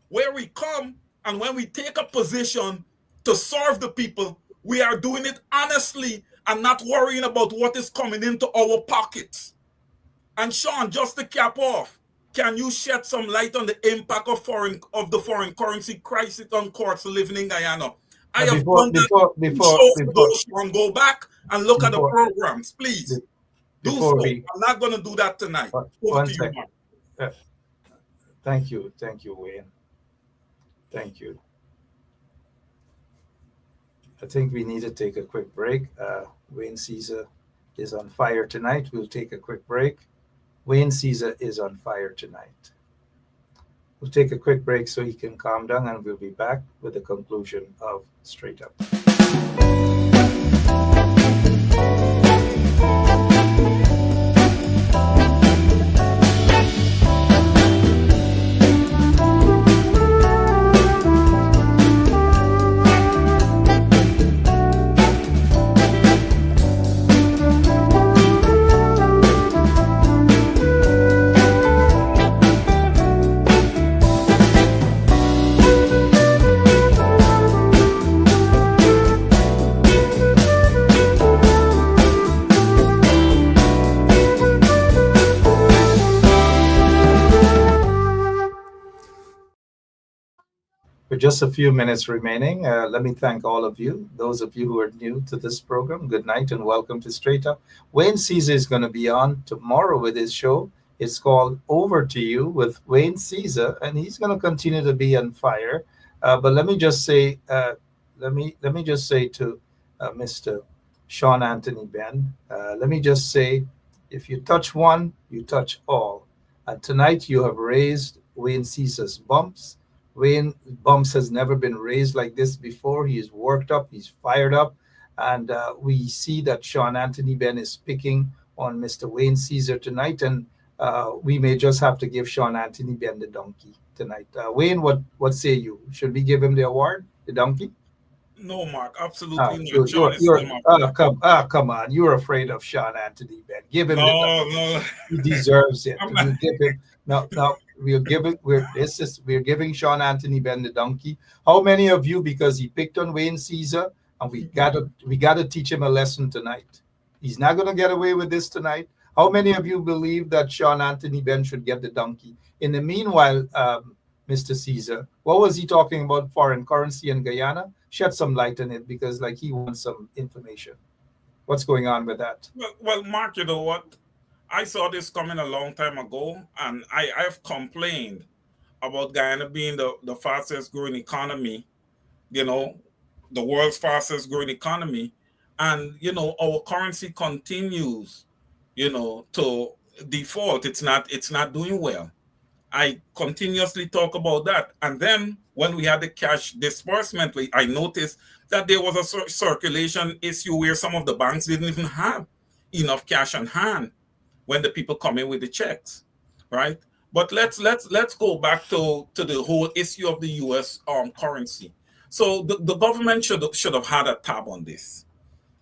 Where we come and when we take a position to serve the people, we are doing it honestly and not worrying about what is coming into our pockets. And Sean, just to cap off, can you shed some light on the impact of the foreign currency crisis on courts living in Guyana? I have done that. Sean, go back and look at the programs, please. Do so. I'm not going to do that tonight. Over to you, Mark. Thank you, Wayne. Thank you. I think we need to take a quick break. Wayne Caesar is on fire tonight. We'll take a quick break. Wayne Caesar is on fire tonight. We'll take a quick break so he can calm down, and we'll be back with the conclusion of Straight Up. With just a few minutes remaining, let me thank all of you. Those of you who are new to this program, good night and welcome to Straight Up. Wayne Caesar is going to be on tomorrow with his show. It's called Over to You with Wayne Caesar, and he's going to continue to be on fire. But let me just say, to Mr. Sean Anthony Benn, let me just say, if you touch one, you touch all. And tonight you have raised Wayne Caesar's bumps. Wayne Bumps has never been raised like this before. He is worked up, he's fired up, and we see that Sean Anthony Benn is picking on Mr. Wayne Caesar tonight, and we may just have to give Sean Anthony Benn the donkey tonight. Wayne, what say you? Should we give him the award, the donkey? No, Mark, absolutely not. Come on, you're afraid of Sean Anthony Benn. Give him the donkey. No. He deserves it. You give him. No, we're giving Sean Anthony Benn the donkey. How many of you, because he picked on Wayne Caesar, and we gotta teach him a lesson tonight. He's not gonna get away with this tonight. How many of you believe that Sean Anthony Benn should get the donkey? In the meanwhile, Mr. Caesar, what was he talking about foreign currency in Guyana? Shed some light on it, because he wants some information. What's going on with that? Well, Mark, you know what? I saw this coming a long time ago, and I've complained about Guyana being the fastest growing economy, the world's fastest growing economy. And, our currency continues, to default. It's not doing well. I continuously talk about that. And then when we had the cash disbursement, I noticed that there was a circulation issue where some of the banks didn't even have enough cash on hand when the people come in with the checks, right? But let's go back to the whole issue of the U.S. currency. So the government should have had a tab on this,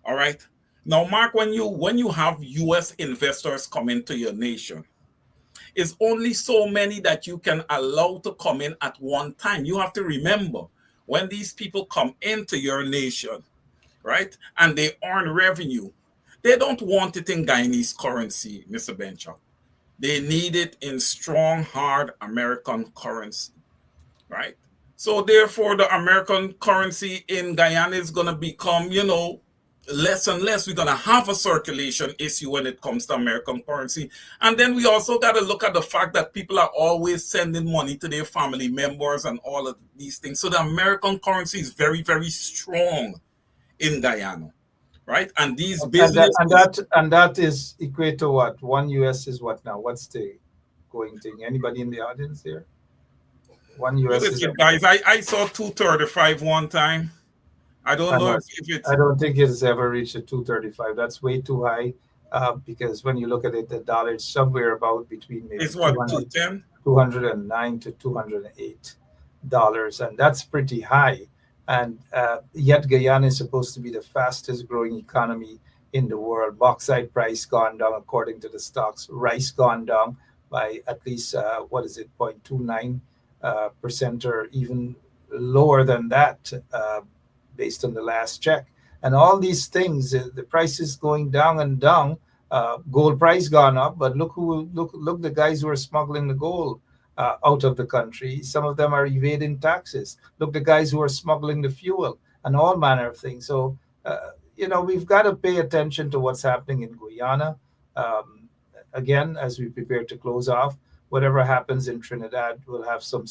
all right? Now, Mark, when you have U.S. investors come into your nation, it's only so many that you can allow to come in at one time. You have to remember, when these people come into your nation, right, and they earn revenue, they don't want it in Guyanese currency, Mr. Benchuk. They need it in strong, hard American currency, right? So therefore, the American currency in Guyana is going to become, less and less. We're going to have a circulation issue when it comes to American currency. And then we also got to look at the fact that people are always sending money to their family members and all of these things. So the American currency is very, very strong in Guyana. Right, and these businesses and that is equate to what? One US is what now? What's the going thing? Anybody in the audience here? One US is guys. I saw 235 one time. I don't know if it's. I don't think it's ever reached a 235. That's way too high. because when you look at it, the dollar is somewhere about between maybe It's what, 210? 209 to $208, and that's pretty high. And yet Guyana is supposed to be the fastest growing economy in the world. Bauxite price gone down according to the stocks. Rice gone down by at least what is it, 0.29 percent, or even lower than that, based on the last check. And all these things, the price is going down and down. Gold price gone up, but look the guys who are smuggling the gold out of the country. Some of them are evading taxes. Look the guys who are smuggling the fuel and all manner of things. So we've got to pay attention to what's happening in Guyana. Again, as we prepare to close off, whatever happens in Trinidad will have some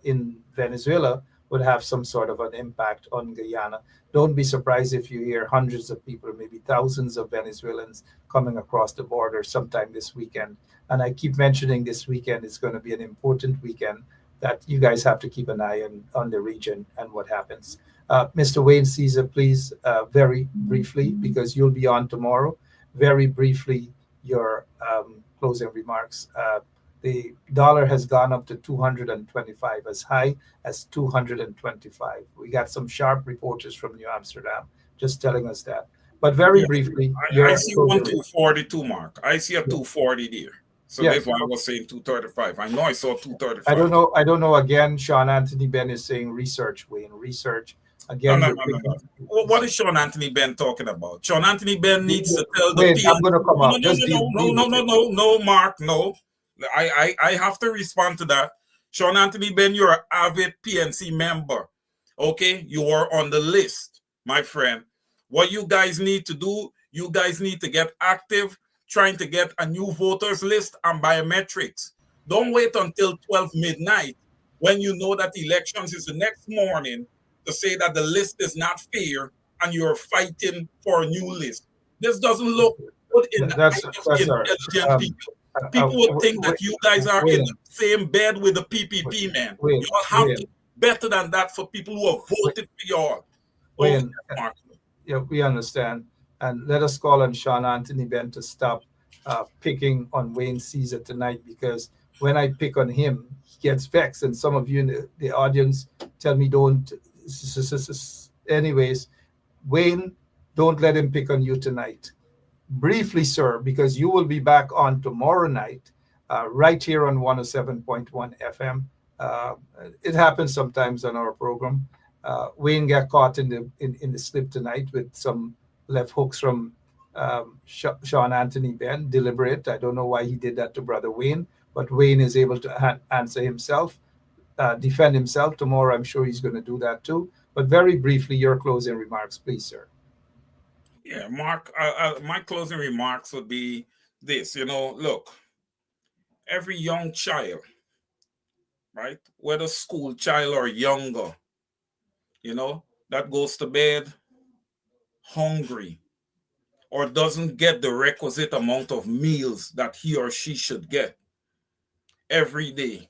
in Venezuela would have some sort of an impact on Guyana. Don't be surprised if you hear hundreds of people, maybe thousands of Venezuelans coming across the border sometime this weekend. And I keep mentioning this weekend is going to be an important weekend that you guys have to keep an eye on the region and what happens. Mr. Wayne Caesar, please, very briefly, because you'll be on tomorrow, very briefly, your closing remarks. The dollar has gone up to 225, as high as 225. We got some sharp reporters from New Amsterdam just telling us that. But very briefly, I see 242, Mark. I see a 240 there. So that's why I was saying 235. I know I saw 235. I don't know. Again, Sean Anthony Ben is saying research, Wayne. Research. Again, no. What is Sean Anthony Ben talking about? Sean Anthony Ben needs to tell the people. I'm going to come out. No, Mark, no. I have to respond to that. Sean Anthony Ben, you're an avid PNC member. Okay? You are on the list, my friend. What you guys need to do, you guys need to get active, trying to get a new voters list and biometrics. Don't wait until 12 midnight when you know that elections is the next morning to say that the list is not fair and you're fighting for a new list. This doesn't look good in the eyes of intelligent people. People would think that you guys are in the same bed with the PPP, man. You all have to better than that for people who have voted for y'all. Yeah, we understand. And let us call on Sean Anthony Ben to stop picking on Wayne Caesar tonight, because when I pick on him, he gets vexed. And some of you in the audience tell me don't. Anyways, Wayne, don't let him pick on you tonight. Briefly, sir, because you will be back on tomorrow night, right here on 107.1 FM. It happens sometimes on our program. Wayne got caught in the slip tonight with some left hooks from Sean Anthony Ben, deliberate. I don't know why he did that to Brother Wayne, but Wayne is able to answer himself, defend himself. Tomorrow, I'm sure he's going to do that too. But very briefly, your closing remarks, please, sir. Yeah, Mark, my closing remarks would be this. Look, every young child, right, whether school child or younger, that goes to bed hungry or doesn't get the requisite amount of meals that he or she should get every day,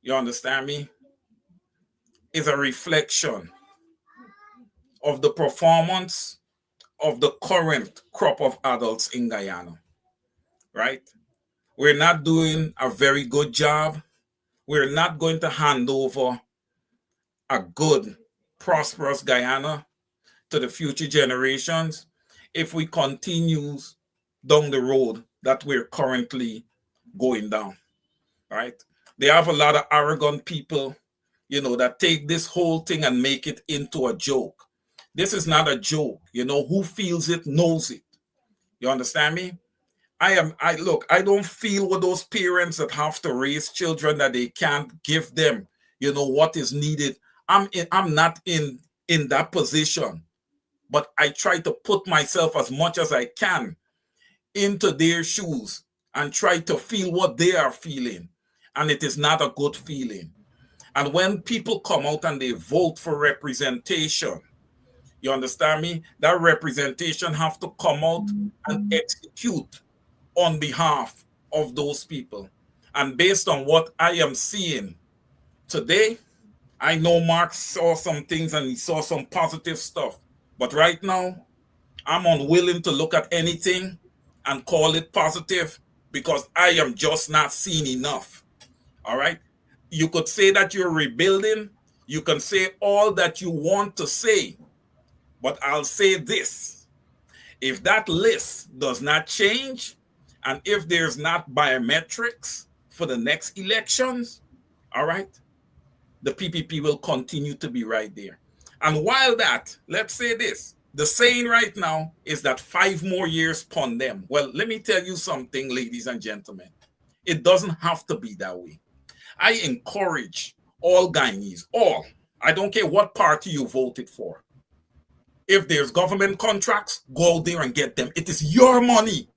you understand me, is a reflection of the performance of the current crop of adults in Guyana, right? We're not doing a very good job. We're not going to hand over a good, prosperous Guyana to the future generations if we continue down the road that we're currently going down, right? They have a lot of arrogant people, that take this whole thing and make it into a joke. This is not a joke. Who feels it knows it. You understand me? I don't feel with those parents that have to raise children that they can't give them, what is needed. I'm not in that position, but I try to put myself as much as I can into their shoes and try to feel what they are feeling. And it is not a good feeling. And when people come out and they vote for representation, you understand me? That representation have to come out and execute on behalf of those people. And based on what I am seeing today, I know Mark saw some things and he saw some positive stuff. But right now, I'm unwilling to look at anything and call it positive because I am just not seeing enough. All right. You could say that you're rebuilding. You can say all that you want to say. But I'll say this. If that list does not change, and if there's not biometrics for the next elections, all right, the PPP will continue to be right there. And while that, let's say this, the saying right now is that 5 more years upon them. Well, let me tell you something, ladies and gentlemen. It doesn't have to be that way. I encourage all Guyanese, all, I don't care what party you voted for. If there's government contracts, go out there and get them. It is your money.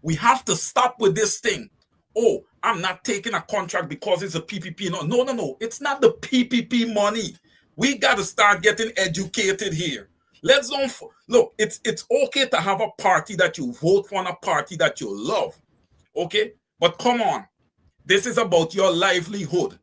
We have to stop with this thing. Oh, I'm not taking a contract because it's a PPP. No. It's not the PPP money. We got to start getting educated here. Let's don't look. It's okay to have a party that you vote for and a party that you love. Okay, but come on, this is about your livelihood.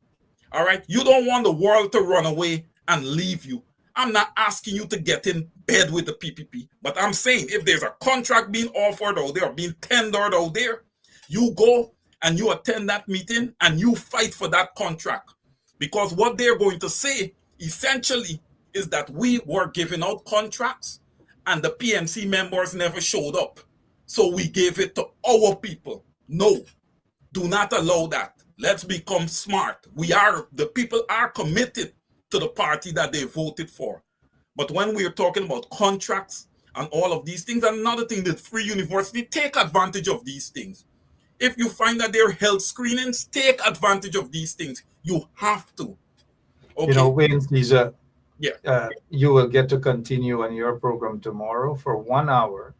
All right, you don't want the world to run away and leave you. I'm not asking you to get in bed with the PPP, but I'm saying if there's a contract being offered out there, being tendered out there, you go and you attend that meeting and you fight for that contract. Because what they're going to say essentially is that we were giving out contracts and the PNC members never showed up. So we gave it to our people. No, do not allow that. Let's become smart. The people are committed to the party that they voted for. But when we're talking about contracts and all of these things, another thing, the Free University, take advantage of these things. If you find that there are health screenings, take advantage of these things. You have to. Okay. Wayne Caesar, yeah. You will get to continue on your program tomorrow for 1 hour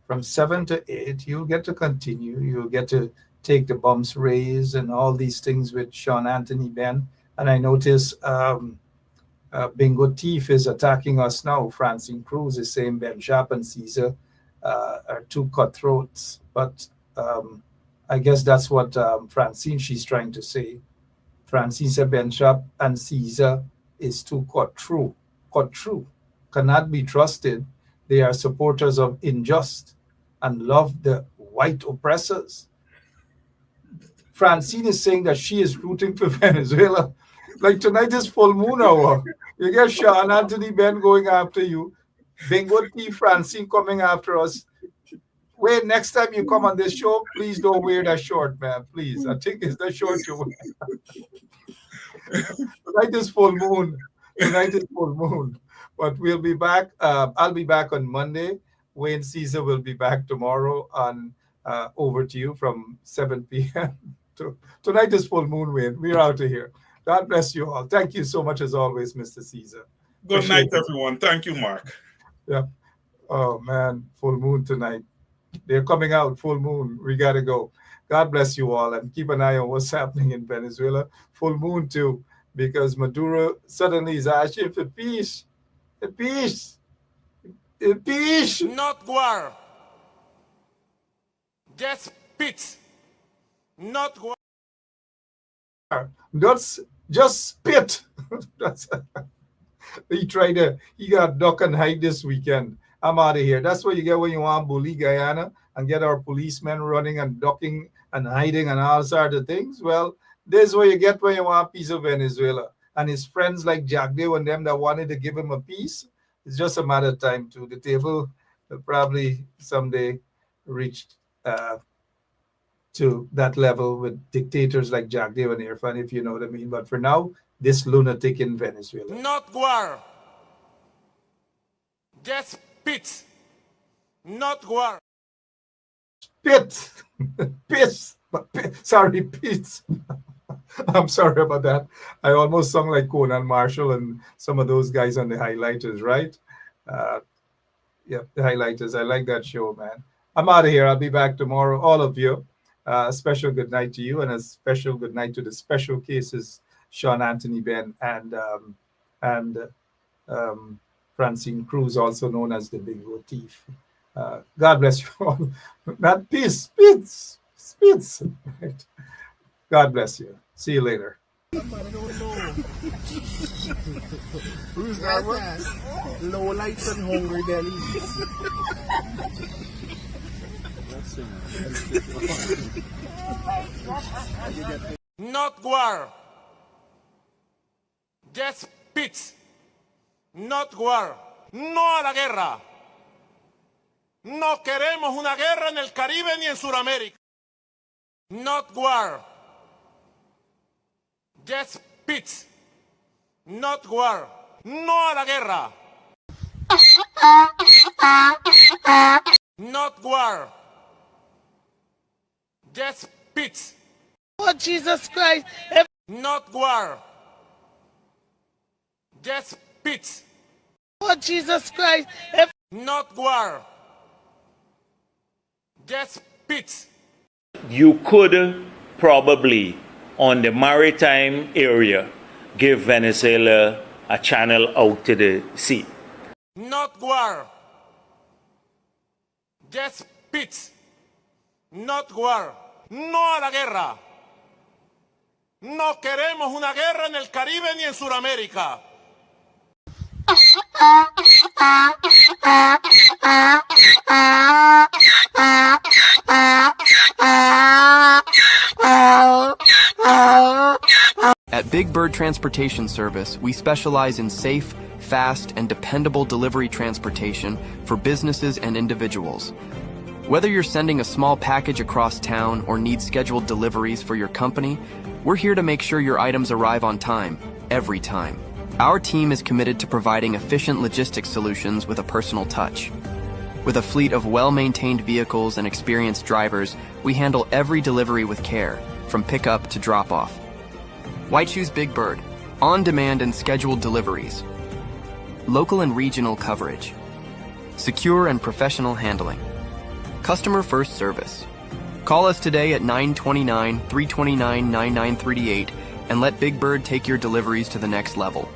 from 7 to 8. You'll get to continue. You'll get to take the bumps raised and all these things with Sean Anthony Ben. And I notice Bingo Thief is attacking us now. Francine Cruz is saying Ben Sharp and Caesar are two cutthroats. But I guess that's what Francine, she's trying to say. Francine said Ben Sharp and Caesar is too cutthroat, cannot be trusted. They are supporters of unjust and love the white oppressors. Francine is saying that she is rooting for Venezuela. Like tonight is full moon hour. You get Sean Anthony Ben going after you. Bingo T. Francine coming after us. Wait, next time you come on this show, please don't wear that short, man. Please. I think it's the short you wear. Tonight is full moon. Tonight is full moon. But we'll be back. I'll be back on Monday. Wayne Caesar will be back tomorrow on Over to You from 7 p.m. Tonight is full moon, Wayne. We're out of here. God bless you all. Thank you so much as always, Mr. Caesar. Good night, everyone. Thank you, Mark. Yeah. Oh, man. Full moon tonight. They're coming out, full moon. We got to go. God bless you all, and keep an eye on what's happening in Venezuela. Full moon, too, because Maduro suddenly is asking for peace. Peace. Peace. Not war. Just peace. Not war. That's just spit. He got duck and hide this weekend. I'm out of here. That's what you get when you want to bully Guyana and get our policemen running and ducking and hiding and all sorts of things. Well, this is what you get when you want a piece of Venezuela. And his friends like Jagdeo and them that wanted to give him a piece, it's just a matter of time to the table. Will probably someday reach to that level with dictators like Jagdeo and Irfan, if you know what I mean. But for now, this lunatic in Venezuela. Not war. Just peace. Not war. Pit. Piss. Sorry, Pete. I'm sorry about that. I almost sound like Conan Marshall and some of those guys on the Highlighters, right? Yeah, the Highlighters. I like that show, man. I'm out of here. I'll be back tomorrow. All of you. A special good night to you and a special good night to the special cases, Sean Anthony Ben and Francine Cruz, also known as the Bingo Thief. God bless you all. Not peace, spits. Right. God bless you. See you later. Who's that one? Low lights and hungry bellies. Not war. Just peace. Not war. No a la guerra. No queremos una guerra en el Caribe ni en Sudamérica. Not war. Just peace. Not war. No a la guerra. Not war. Just peace. Oh, Jesus Christ. Not war. Just peace. Oh, Jesus Christ. Not war. Just peace. You could probably, on the maritime area, give Venezuela a channel out to the sea. Not war. Just peace. Not war. No a la guerra. No queremos una guerra en el Caribe ni en Sudamérica. At Big Bird Transportation Service, we specialize in safe, fast, and dependable delivery transportation for businesses and individuals. Whether you're sending a small package across town or need scheduled deliveries for your company, we're here to make sure your items arrive on time, every time. Our team is committed to providing efficient logistics solutions with a personal touch. With a fleet of well-maintained vehicles and experienced drivers, we handle every delivery with care, from pickup to drop-off. Why choose Big Bird? On-demand and scheduled deliveries. Local and regional coverage. Secure and professional handling. Customer-first service. Call us today at 929-329-9938 and let Big Bird take your deliveries to the next level.